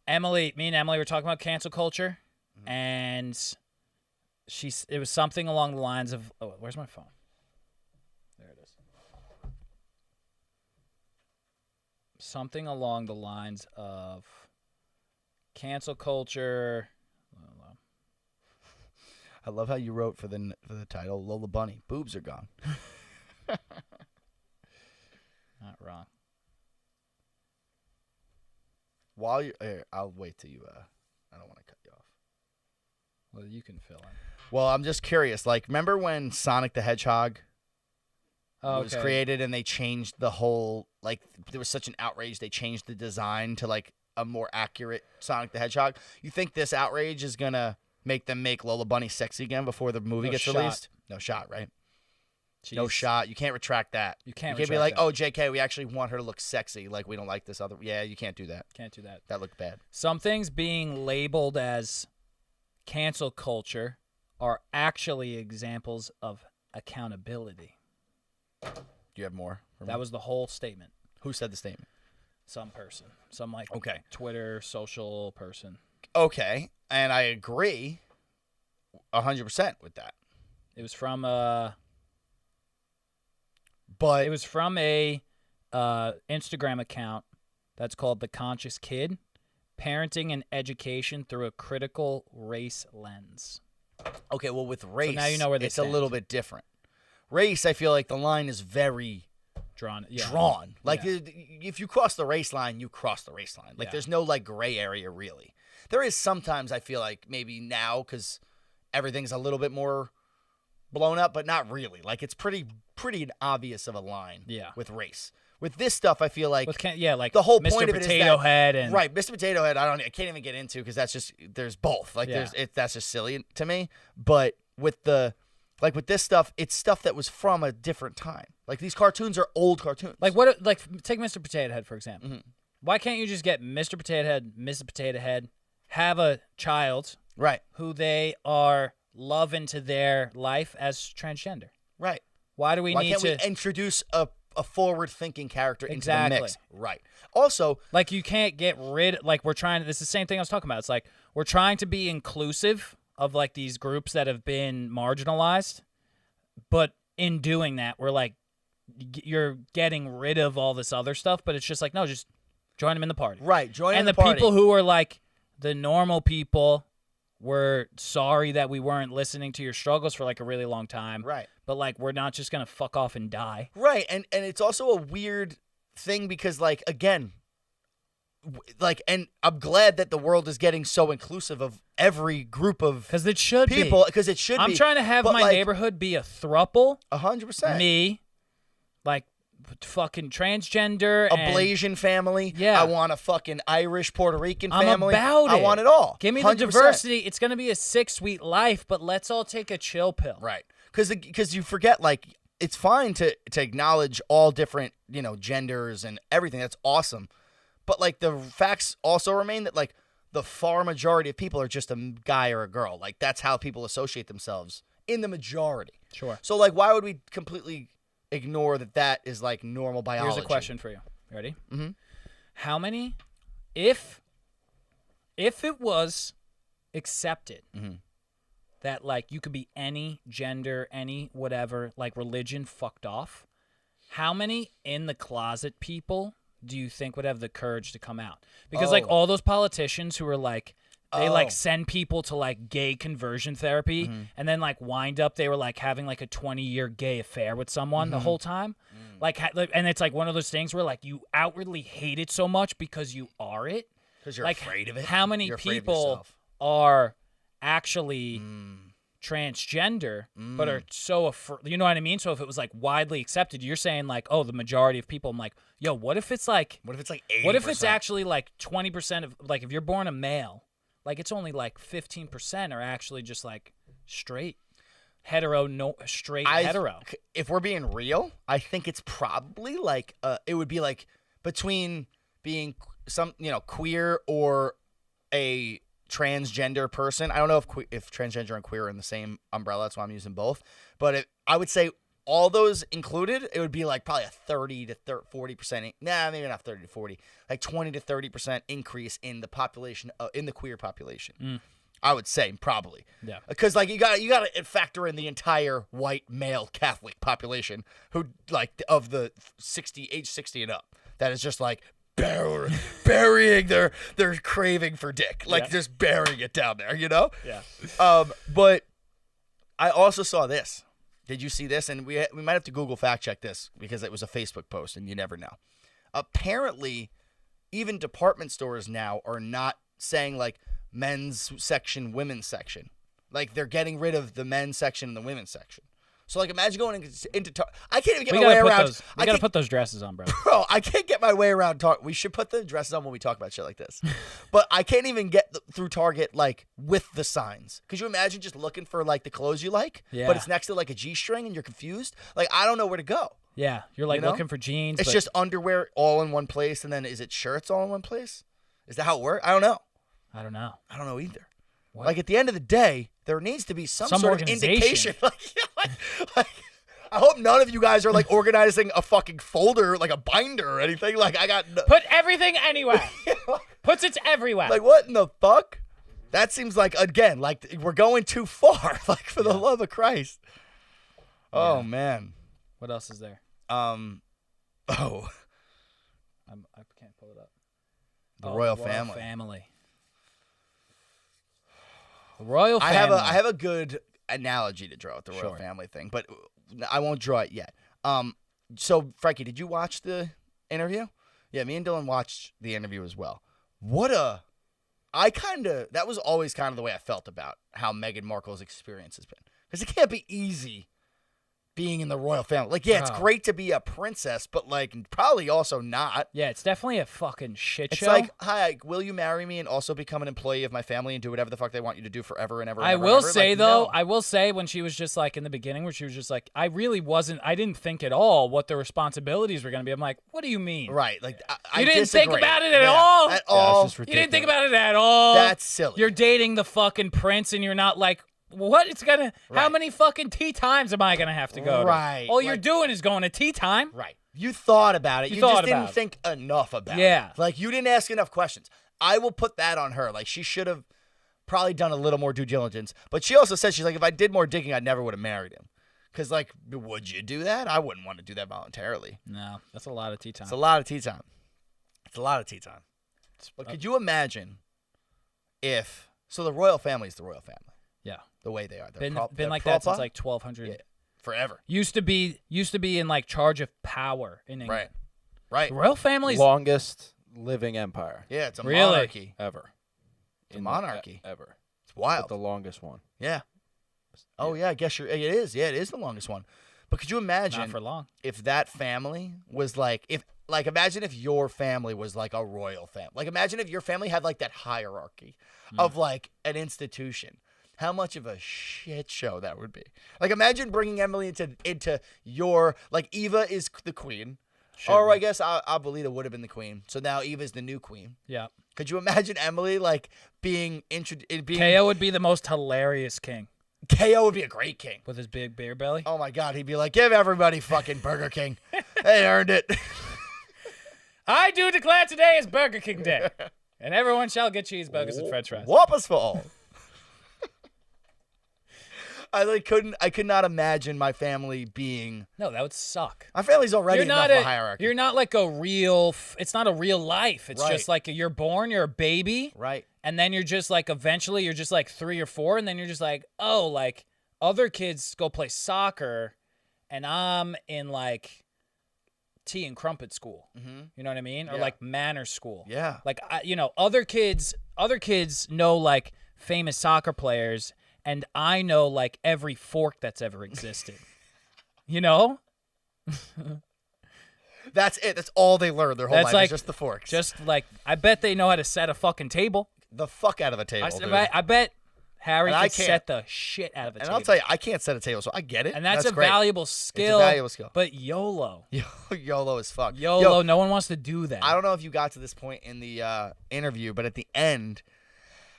Me and Emily were talking about cancel culture, Mm-hmm. and it was something along the lines of, oh, where's my phone? There it is. Something along the lines of cancel culture. I love how you wrote for the title, Lola Bunny. Boobs are gone. Not wrong. While you, I'll wait till you. I don't want to cut you off. Well, you can fill in. Well, I'm just curious. Like, remember when Sonic the Hedgehog was Okay. created and they changed the whole, like, there was such an outrage. They changed the design to, like, a more accurate Sonic the Hedgehog. You think this outrage is going to make them make Lola Bunny sexy again before the movie No gets shot. released? No shot, right? No Jeez. shot. You can't retract that. You can't be retract like, that. oh, JK, we actually want her to look sexy. Like, we don't like this other. Yeah, you can't do that. Can't do that. That looked bad. Some Things being labeled as cancel culture are actually examples of accountability. Do you have more? That was the whole statement. Who said the statement? Some person. Some, like, Okay. Twitter, social person. Okay, and I agree 100% with that. It was from But It was from a Instagram account that's called The Conscious Kid, Parenting and Education Through a Critical Race Lens. okay, well, with race, now you know where they it's a little stand. bit different. Race, I feel like the line is very Drawn. Yeah. drawn. Like, Yeah. if you cross the race line, you cross the race line. Like, Yeah. there's no, like, gray area, really. There is sometimes, I feel like, maybe now, because everything's a little bit more blown up, but not really. Like, it's pretty obvious of a line Yeah. with race. With this stuff, I feel like Like the whole Mr. point of it is Potato that, Head and right, Mr. Potato Head. I can't even get into because that's just there's both. Like Yeah. that's just silly to me. But with this stuff, it's stuff that was from a different time. Like these cartoons are old cartoons. like what? Like take Mr. Potato Head for example. Mhm. Why can't you just get Mr. Potato Head, Mrs. Potato Head, have a child right, who they are love into their life as transgender? right. Why do we Why need can't to we introduce a forward-thinking character into Exactly. the mix? Right. Also, like you can't get rid like we're trying this is the same thing I was talking about. It's like we're trying to be inclusive of like these groups that have been marginalized, but in doing that we're like you're getting rid of all this other stuff, but it's just like no, just join them in the party. right. Join And in the party. people who are like the normal people were sorry that we weren't listening to your struggles for like a really long time. right. But like we're not just gonna fuck off and die. Right, and it's also a weird thing because, like, again, and I'm glad that the world is getting so inclusive of every group of Because it should people, be. because it should be. I'm trying to have but, my like, neighborhood be a throuple. 100%. Me, like fucking transgender, A and Blasian family. Yeah. I want a fucking Irish Puerto Rican I'm family. about I it. want it all. Give me 100%. the diversity. It's gonna be a sick, sweet life, but let's all take a chill pill. Right. Because you forget, like, it's fine to acknowledge all different, genders and everything. That's awesome. But, like, the facts also remain that, like, the far majority of people are just a guy or a girl. Like, that's how people associate themselves in the majority. Sure. So, like, why would we completely ignore that is, like, normal biology? Here's a question for you. Ready? Mhm. How many, if it was accepted Mhm. that like you could be any gender, any whatever, like religion fucked off, how many in the closet people do you think would have the courage to come out? Because like Oh. all those politicians who are like they Oh. like send people to like gay conversion therapy and then like wind up they were like having like a 20-year gay affair with someone the whole time. Like and it's like one of those things where like you outwardly hate it so much because you are it. Because you're Like afraid of it. how many You're afraid of people yourself. are actually transgender but are so you know what I mean? So if it was like widely accepted, you're saying like, oh, the majority of people. I'm like, yo, what if it's like What if it's like 80%? what if it's actually like 20% of like if you're born a male, like it's only like 15% are actually just like straight hetero, no straight hetero. If we're being real, I think it's probably like it would be like between being some queer or a transgender person. I don't know if transgender and queer are in the same umbrella. That's why I'm using both. But I would say all those included, it would be like probably a 30 to 40%. Nah, maybe not 30 to 40. Like 20 to 30% increase in the population in the queer population. I would say probably. Yeah. Because like you got to factor in the entire white male Catholic population who like of the age 60 and up. That is just like burying their craving for dick, like Yeah. just burying it down there, Yeah. But I also saw this. Did you see this? And we might have to Google fact check this because it was a Facebook post and you never know. Apparently, even department stores now are not saying like men's section, women's section. Like they're getting rid of the men's section and the women's section. So like imagine going into I can't even get my way around. We gotta put those dresses on, bro. Bro, I can't get my way around We should put the dresses on when we talk about shit like this. But I can't even get through Target like with the signs. Could you imagine just looking for like the clothes you like, but it's next to like a G-string and you're confused? Like I don't know where to go. Yeah, you're like looking for jeans. It's just underwear all in one place, and then is it shirts all in one place? Is that how it works? I don't know. I don't know. I don't know either. What? Like at the end of the day, there needs to be some sort of organization. indication. like, I hope none of you guys are like organizing a fucking folder, like a binder or anything. Like I got put everything anywhere. Puts it everywhere. Like what in the fuck? That seems like again, like we're going too far. Like for the love of Christ. Oh man. What else is there? I can't pull it up. The Royal Family. The I Royal Family. have a good analogy to draw with the Royal Family thing, but I won't draw it yet. So Frankie, did you watch the interview? Yeah, me and Dylan watched the interview as well. That was always kind of the way I felt about how Meghan Markle's experience has been. Because it can't be easy being in the royal family. Like, yeah, it's great to be a princess, but, like, probably also not. Yeah, it's definitely a fucking shit show. It's like, hi, will you marry me and also become an employee of my family and do whatever the fuck they want you to do forever and ever and I ever will and ever? say, like, though, no. I will say when she was just, like, in the beginning where she was just like, I didn't think at all what the responsibilities were going to be. I'm like, what do you mean? Right. Like, I You didn't disagree. think about it at all? At all. it's just You didn't think about it at all? That's silly. You're dating the fucking prince and you're not like, what? It's gonna. How Right. many fucking tea times am I gonna have to go? Right. To? All you're Like- doing is going to tea time. Right. You thought about it. You You thought just didn't about it. think enough about it. Yeah. Like, you didn't ask enough questions. I will put that on her. Like, she should have probably done a little more due diligence. But she also said, she's like, if I did more digging, I never would have married him. Because, like, would you do that? I wouldn't want to do that voluntarily. No, that's a lot of tea time. It's a lot of tea time. It's a lot of tea time. But could you imagine if... So the royal family is the royal family. Yeah. The way they are. They're Been like that since like 1200. Yeah. Forever. Used to be in like charge of power in England. Right. Right. The royal family's Longest living empire Yeah, it's a Really? monarchy. ever. It's a monarchy. Ever. It's wild. But the longest one. Yeah. Oh, yeah, I guess it is. Yeah, it is the longest one. But could you imagine not for long. if that family was imagine if your family was like a royal family. Like, imagine if your family had like that hierarchy of like an institution. How much of a shit show that would be. Like, imagine bringing Emily into your, like, Eva is the queen. Or I guess Abuelita would have been the queen. So now Eva's the new queen. Yeah. Could you imagine Emily, like, being introduced? KO would be the most hilarious king KO would be a great king. with his big beer belly. Oh, my God. He'd be like, give everybody fucking Burger King. They earned it. I do declare today is Burger King Day, and everyone shall get cheeseburgers and French fries. Whoppers for all. I could not imagine my family being. No, that would suck. My family's already You're not enough of a hierarchy. You're not like a real. It's not a real life. It's Right. just like you're born, you're a baby, Right. and then you're just like eventually you're just like 3 or 4, and then you're just like, oh, like other kids go play soccer, and I'm in like tea and crumpet school. Mm-hmm. You know what I mean? Or Yeah. like manners school. Yeah. Like other kids know like famous soccer players, and I know like every fork that's ever existed. You know? That's it. That's all they learn their whole That's life like is just the forks. Just like I bet they know how to set a fucking table. the fuck out of a table, dude. I bet Harry And I can can't. set the shit out of a And table. I'll tell you, I can't set a table, so I get it. and that's a great. valuable skill. valuable skill. But YOLO. YOLO as fuck. YOLO, Yo, no one wants to do that. I don't know if you got to this point in the interview, but at the end,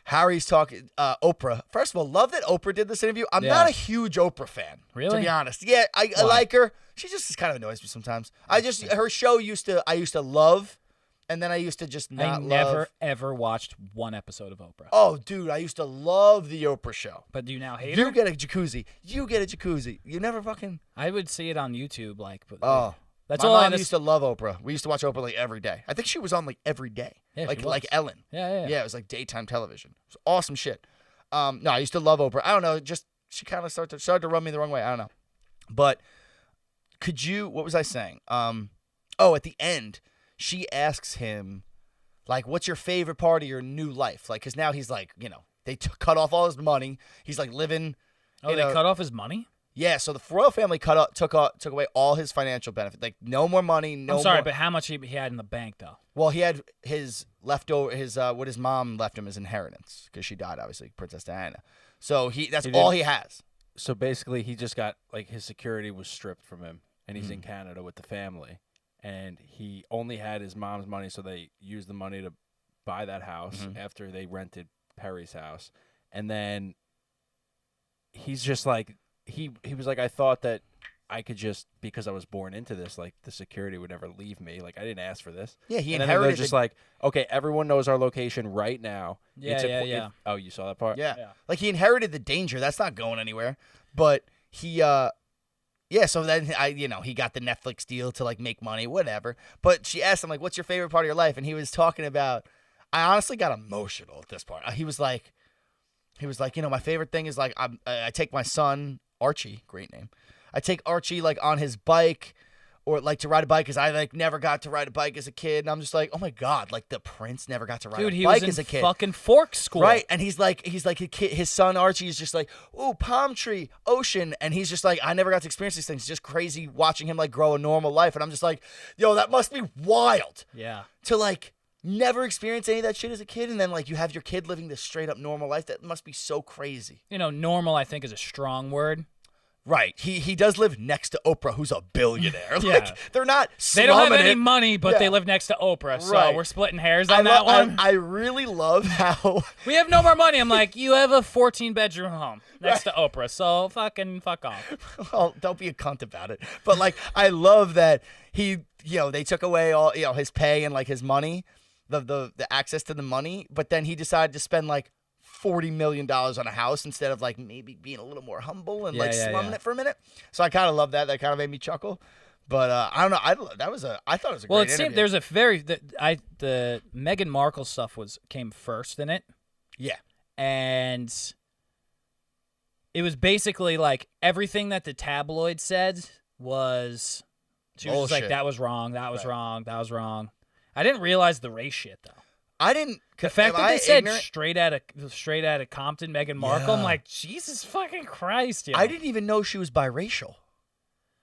Harry's talking Oprah. First of all, love that Oprah did this interview. I'm Yeah. not a huge Oprah fan, to Really? be honest. Yeah, I like her. She just kind of annoys me sometimes. Her show I used to love, and then I used to just not I love. never ever watched one episode of Oprah. Oh, dude, I used to love the Oprah show. But do you now hate You her? get a jacuzzi. You get a jacuzzi. You never fucking. I would see it on YouTube, like. But Oh, that's my all. mom used to love Oprah. We used to watch Oprah like every day. I think she was on like every day. Yeah, like she like was. Ellen. Yeah. Yeah, it was like daytime television. It was awesome shit. No, I used to love Oprah. I don't know, just she kind of started to rub me the wrong way. I don't know. But what was I saying? At the end, she asks him, like, what's your favorite part of your new life? Like, because now he's like, they cut off all his money. He's like living. Oh, they cut off his money? Yeah, so the royal family took away all his financial benefits. Like, no more money, I'm sorry, but how much he had in the bank, though? Well, he had his leftover, what his mom left him as inheritance, because she died, obviously, Princess Diana. So that's all he has. So basically, he just got, like, his security was stripped from him, and he's in Canada with the family. And he only had his mom's money, so they used the money to buy that house after they rented Perry's house. And then he's just like, he was like, I thought that I could just, because I was born into this, like, the security would never leave me. Like, I didn't ask for this. Yeah, he and inherited. Then just like, okay, everyone knows our location right now. Yeah. Oh, you saw that part? Yeah. Like, he inherited the danger. That's not going anywhere. But he, so then he got the Netflix deal to, like, make money, whatever. But she asked him, like, what's your favorite part of your life? And he was talking about, I honestly got emotional at this part. He was like, my favorite thing is, like, I take my son, Archie, great name. I take Archie, like, on his bike, or, like, to ride a bike, because I, like, never got to ride a bike as a kid. And I'm just like, oh my God, like, the prince never got to ride a bike as a kid. Dude, he was in fucking Fork School. Right, and he's like a kid, his son Archie is just like, ooh, palm tree, ocean, and he's just like, I never got to experience these things. It's just crazy watching him, like, grow a normal life. And I'm just like, yo, that must be wild. Yeah. To, like, never experience any of that shit as a kid, and then, like, you have your kid living this straight up normal life. That must be so crazy. Normal, I think, is a strong word. Right. He does live next to Oprah, who's a billionaire. Yeah. Like, they're not They don't have slumming any it. money, but they Yeah. live next to Oprah, so Right. we're splitting hairs on that one. I really love how We have no more money. I'm like, you have a 14-bedroom home next to Oprah, so fuck off. well, don't be a cunt about it. But, like, I love that they took away all, his pay and, like, his money, the access to the money, but then he decided to spend, like, $40 million on a house instead of, like, maybe being a little more humble and slumming it for a minute. So I kind of love that. That kind of made me chuckle. But I don't know. I thought it was a Well, great it seemed interview. there's a the Meghan Markle stuff came first in it. Yeah. And it was basically like everything that the tabloid said was she was just like, Bullshit. that was wrong, that was Right. wrong, that was wrong. I didn't realize the race shit though. I didn't. The fact am that I they said ignorant? straight out of Compton, Meghan Markle, I'm Yeah. like, Jesus fucking Christ, yeah. I didn't even know she was biracial.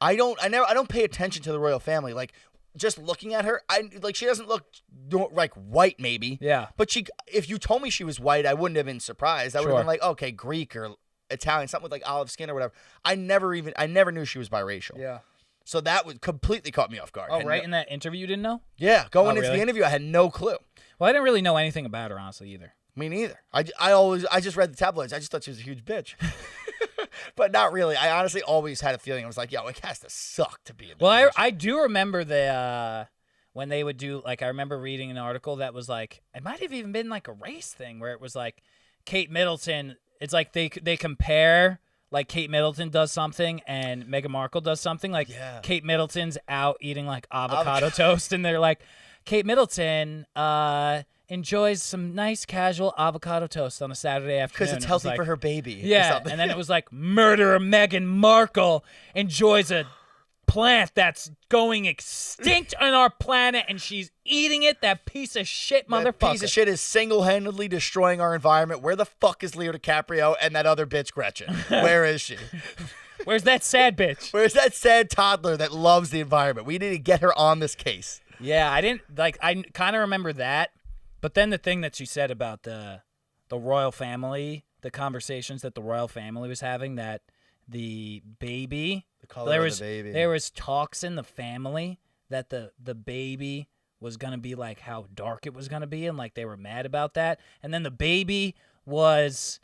I don't pay attention to the royal family. Like, just looking at her, she doesn't look like white, maybe. Yeah. But if you told me she was white, I wouldn't have been surprised. I would have Sure. been like, okay, Greek or Italian, something with, like, olive skin or whatever. I never knew she was biracial. Yeah. So that would completely caught me off guard. Oh, right in that interview you didn't know? Yeah, going into really? the interview, I had no clue. Well, I didn't really know anything about her, honestly, either. Me neither. I just read the tabloids. I just thought she was a huge bitch. But not really. I honestly always had a feeling. I was like, yo, it has to suck to be in this Well, position. I do remember when they would do, like, I remember reading an article that was like, it might have even been like a race thing where it was like Kate Middleton, it's like they compare, like, Kate Middleton does something and Meghan Markle does something. Like, Yeah. Kate Middleton's out eating, like, avocado toast, and they're like, Kate Middleton enjoys some nice casual avocado toast on a Saturday afternoon. Because it's It was healthy like, for her baby. or yeah, something. and then it was like, murderer Meghan Markle enjoys a plant that's going extinct on our planet, and she's eating it, that piece of shit That motherfucker. piece of shit is single-handedly destroying our environment. Where the fuck is Leo DiCaprio and that other bitch Gretchen? Where is she? Where's that sad bitch? Where's that sad toddler that loves the environment? We need to get her on this case. Yeah, I kind of remember that, but then the thing that you said about the royal family, the conversations that the royal family was having, that the baby, color of the baby. there was talks in the family that the baby was gonna be like how dark it was gonna be, and like they were mad about that, and then the baby was,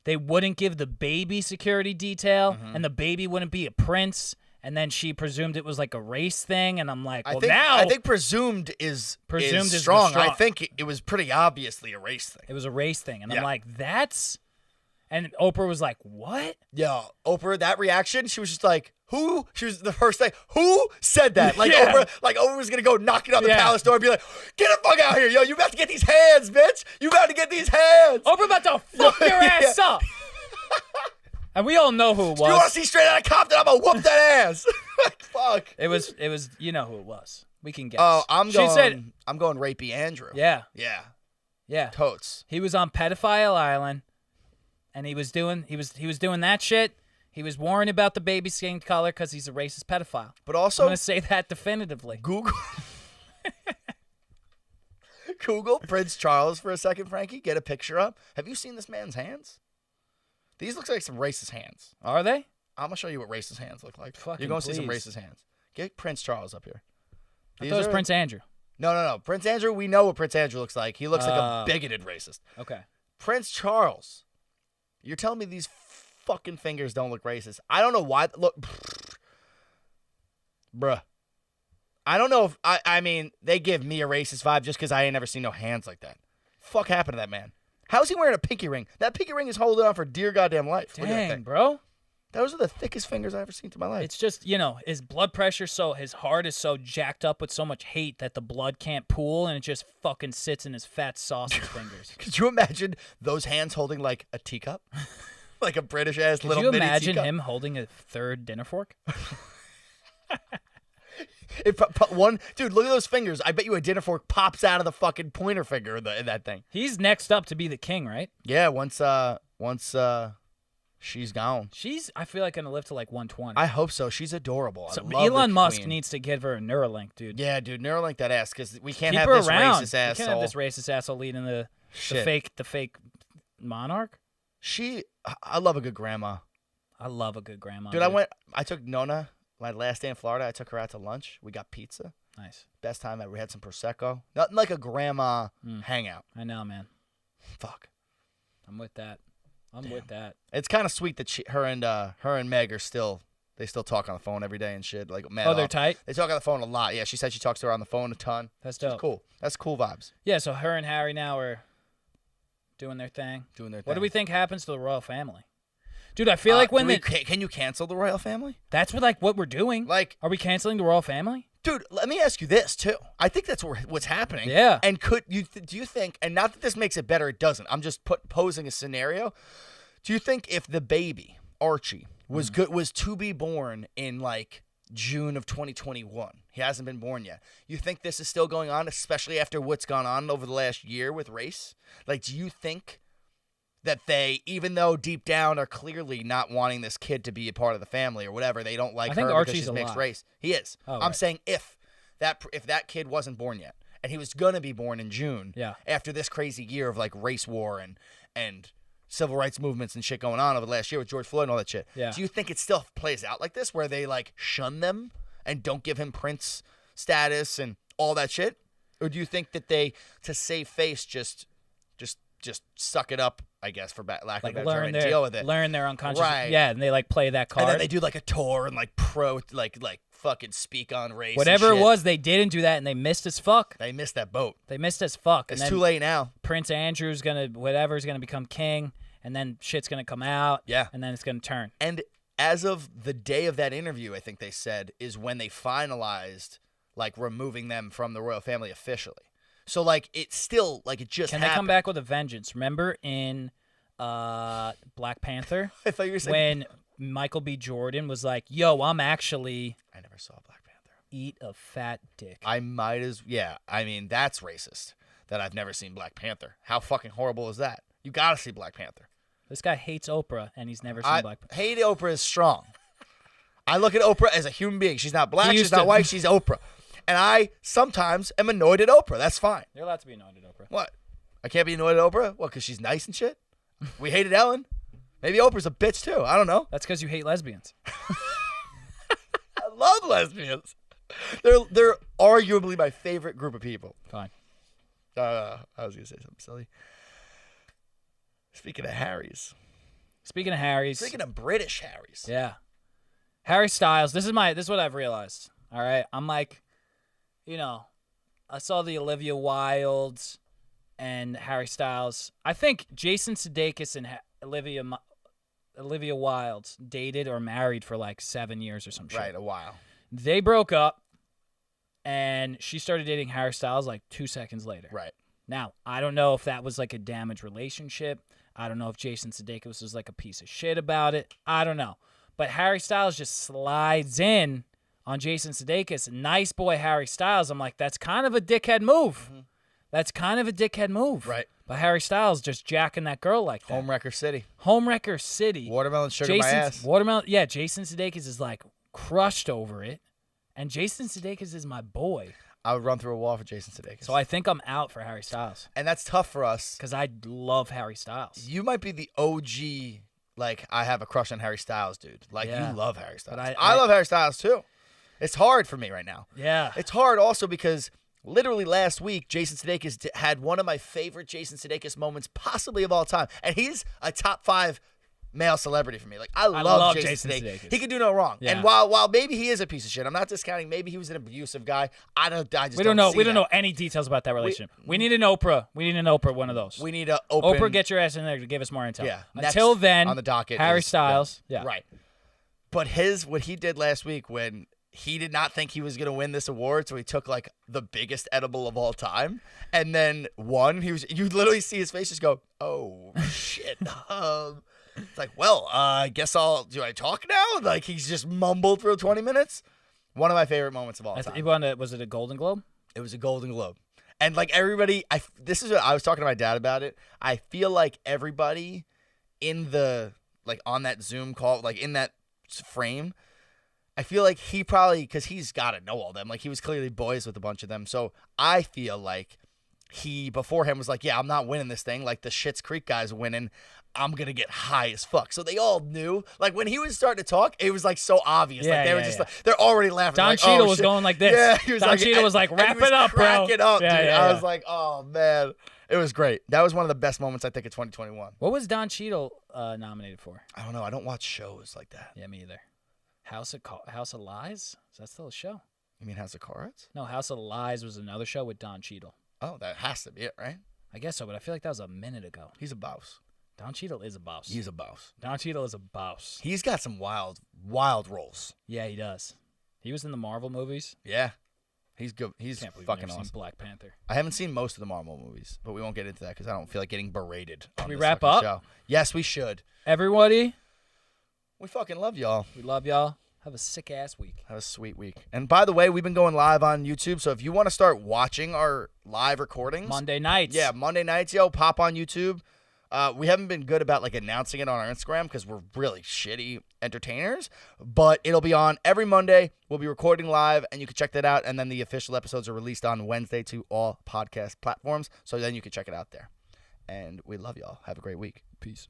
they wouldn't give the baby security detail, and the baby wouldn't be a prince. And then she presumed it was like a race thing, and I'm like, well, I think presumed is strong. I think it was pretty obviously a race thing. it was a race thing, and Yeah. I'm like, that's. And Oprah was like, what? Yeah, Oprah, that reaction, she was just like, who? She was the first thing, who said that? Like, Yeah. Oprah was going to go knocking on the Yeah. palace door and be like, get the fuck out here, yo, you about to get these hands, bitch. You about to get these hands. Oprah about to fuck your ass up. And we all know who it You want was. to see Straight Outta Compton? I'm gonna whoop that ass. Fuck. It was. You know who it was. We can guess. Oh, I'm She going. said, I'm going Rapey Andrew. yeah, Yeah. yeah. Totes. He was on Pedophile Island, and he was doing that shit. He was worrying about the baby skin color because he's a racist pedophile. But I'm also, gonna say that definitively. Google Prince Charles for a second, Frankie. Get a picture up. Have you seen this man's hands? These look like some racist hands. Are they? I'm gonna show you what racist hands look like. Fucking You're gonna see some please. racist hands. Get Prince Charles up here. I thought it was Prince Andrew. No. Prince Andrew. We know what Prince Andrew looks like. He looks like a bigoted racist. Okay. Prince Charles. You're telling me these fucking fingers don't look racist? I don't know why. Look, bruh. I don't know if I mean they give me a racist vibe just because I ain't never seen no hands like that. Fuck happened to that man? How's he wearing a pinky ring? That pinky ring is holding on for dear goddamn life. Look at that Dang, thing. bro. Those are the thickest fingers I've ever seen in my life. It's just, his blood pressure, his heart is so jacked up with so much hate that the blood can't pool and it just fucking sits in his fat sausage fingers. Could you imagine those hands holding like a teacup? Like a British ass Could little you mini imagine teacup? him holding a third dinner fork? Dude, look at those fingers. I bet you a dinner fork pops out of the fucking pointer finger in that thing. He's next up to be the king, right? Yeah, once she's gone. She's, I feel like, going to live to like 120. I hope so. She's adorable. So I love Elon the Musk queen. needs to give her a Neuralink, dude. Yeah, dude, Neuralink that ass because we can't Keep have her this around. racist We asshole. can't have this racist asshole leading the Shit. fake monarch. I love a good grandma. I love a good grandma. Dude, I took Nona my last day in Florida. I took her out to lunch. We got pizza. Nice. Best time ever. We had some Prosecco. Nothing like a grandma hangout. I know, man. Fuck. I'm with that. Damn. With that. It's kind of sweet that her and Meg are still talk on the phone every day and shit. Like, man, They're tight? They talk on the phone a lot. Yeah, she said she talks to her on the phone a ton. That's It's dope. cool. That's cool vibes. Yeah, so her and Harry now are doing their thing. What do we think happens to the royal family? Dude, I feel like when can you cancel the royal family? that's what we're doing. Like, are we canceling the royal family? dude, let me ask you this too. I think that's what's happening. Yeah. And do you think? And not that this makes it better, it doesn't. I'm just posing a scenario. Do you think if the baby Archie was to be born in like June of 2021, he hasn't been born yet, you think this is still going on, especially after what's gone on over the last year with race? Like, do you think that they, even though deep down are clearly not wanting this kid to be a part of the family or whatever, they don't like I her think because Archie's she's mixed alive. race? He is. Oh, I'm right. saying if that kid wasn't born yet and he was gonna be born in June, Yeah. after this crazy year of like race war and civil rights movements and shit going on over the last year with George Floyd and all that shit. Yeah. Do you think it still plays out like this, where they like shun them and don't give him prince status and all that shit? Or do you think that they, to save face, just suck it up, I guess, for lack of Like a better term, and deal with it? learn their unconscious. Right. Yeah, and they like play that card. And then they do like a tour and like like fucking speak on race. and Whatever it shit. was, they didn't do that, and they missed as fuck. They missed that boat. They missed as fuck. It's and then too late now. Prince Andrew's gonna become king, and then shit's gonna come out. Yeah. And then it's gonna turn. And as of the day of that interview, I think they said, is when they finalized like removing them from the royal family officially. So like it's still like it just Can happened. they come back with a vengeance? Remember in Black Panther I thought you were saying when Michael B. Jordan was like, "Yo, I'm actually I never saw Black Panther. eat a fat dick." I might as I mean that's racist that I've never seen Black Panther. How fucking horrible is that? You gotta see Black Panther. This guy hates Oprah, and he's never seen Black Panther. Hate Oprah is strong. I look at Oprah as a human being. She's not black. He She's used not to- white. She's Oprah. And I sometimes am annoyed at Oprah. That's fine. You're allowed to be annoyed at Oprah. What? I can't be annoyed at Oprah? What, because she's nice and shit? We hated Ellen. Maybe Oprah's a bitch too. I don't know. That's because you hate lesbians. I love lesbians. They're arguably my favorite group of people. Fine. I was going to say something silly. Speaking of Harry's. Speaking of Harry's. Speaking of British Harry's. Yeah. Harry Styles. This is what I've realized. All right. I'm like, I saw the Olivia Wilde's and Harry Styles. I think Jason Sudeikis and Olivia Wilde dated or married for like 7 years or some shit. Right, a while. They broke up, and she started dating Harry Styles like 2 seconds later. Right. Now, I don't know if that was like a damaged relationship. I don't know if Jason Sudeikis was like a piece of shit about it. I don't know. But Harry Styles just slides in on Jason Sudeikis. Nice boy Harry Styles. I'm like, that's kind of a dickhead move. That's kind of a dickhead move. Right. But Harry Styles just jacking that girl like that. Homewrecker City. Homewrecker City. Watermelon sugar my ass. Watermelon. Yeah, Jason Sudeikis is like crushed over it. And Jason Sudeikis is my boy. I would run through a wall for Jason Sudeikis. So I think I'm out for Harry Styles. And that's tough for us. Because I love Harry Styles. You might be the OG, like, I have a crush on Harry Styles, dude. Like, Yeah. you love Harry Styles. But I love Harry Styles, too. It's hard for me right now. Yeah. It's hard also because literally last week, Jason Sudeikis had one of my favorite Jason Sudeikis moments possibly of all time. And he's a top 5 male celebrity for me. Like, I love Jason Sudeikis. He could do no wrong. Yeah. And while maybe he is a piece of shit, I'm not discounting. Maybe he was an abusive guy. I just We don't know. see We don't that. know any details about that relationship. We need an Oprah. We need an Oprah. One of those. We need a open. Oprah, get your ass in there to give us more intel. Yeah. Until Next then, on the docket Harry is- Styles. Yeah. Right. But what he did last week when he did not think he was going to win this award, so he took like the biggest edible of all time and then won. You literally see his face just go, "Oh shit." It's like, well, I guess do I talk now? Like he's just mumbled for 20 minutes. One of my favorite moments of all time. Was it a Golden Globe? It was a Golden Globe. And like everybody, this is what I was talking to my dad about it. I feel like everybody in on that Zoom call, like in that frame, I feel like he probably, because he's got to know all them. Like he was clearly boys with a bunch of them. So I feel like he beforehand was like, yeah, I'm not winning this thing. Like the Schitt's Creek guys winning. I'm going to get high as fuck. So they all knew. Like when he was starting to talk, it was like so obvious. Yeah, like they were yeah, just yeah. like, they're already laughing. Don like, Cheadle oh, was shit. going like this. Yeah, he was Don Cheadle was like, and he wrap was it up, bro. cracking up, Yeah, dude. yeah, I yeah. was like, oh man. It was great. That was one of the best moments I think of 2021. What was Don Cheadle nominated for? I don't know. I don't watch shows like that. Yeah, me either. House of Lies? Is that still a show? You mean House of Cards? No, House of Lies was another show with Don Cheadle. Oh, that has to be it, right? I guess so, but I feel like that was a minute ago. He's a boss. Don Cheadle is a boss. He's a boss. Don Cheadle is a boss. He's got some wild roles. Yeah, he does. He was in the Marvel movies. Yeah. He's good. He's Can't believe fucking you've never awesome. seen Black Panther. I haven't seen most of the Marvel movies, but we won't get into that because I don't feel like getting berated on we this wrap fucking up? show. Yes, we should. Everybody, We fucking love y'all. we love y'all. Have a sick ass week. Have a sweet week. And by the way, we've been going live on YouTube, so if you want to start watching our live recordings. Monday nights. Yeah, Monday nights, pop on YouTube. We haven't been good about like announcing it on our Instagram because we're really shitty entertainers, but it'll be on every Monday. We'll be recording live and you can check that out. And then the official episodes are released on Wednesday to all podcast platforms. So then you can check it out there. And we love y'all. Have a great week. Peace.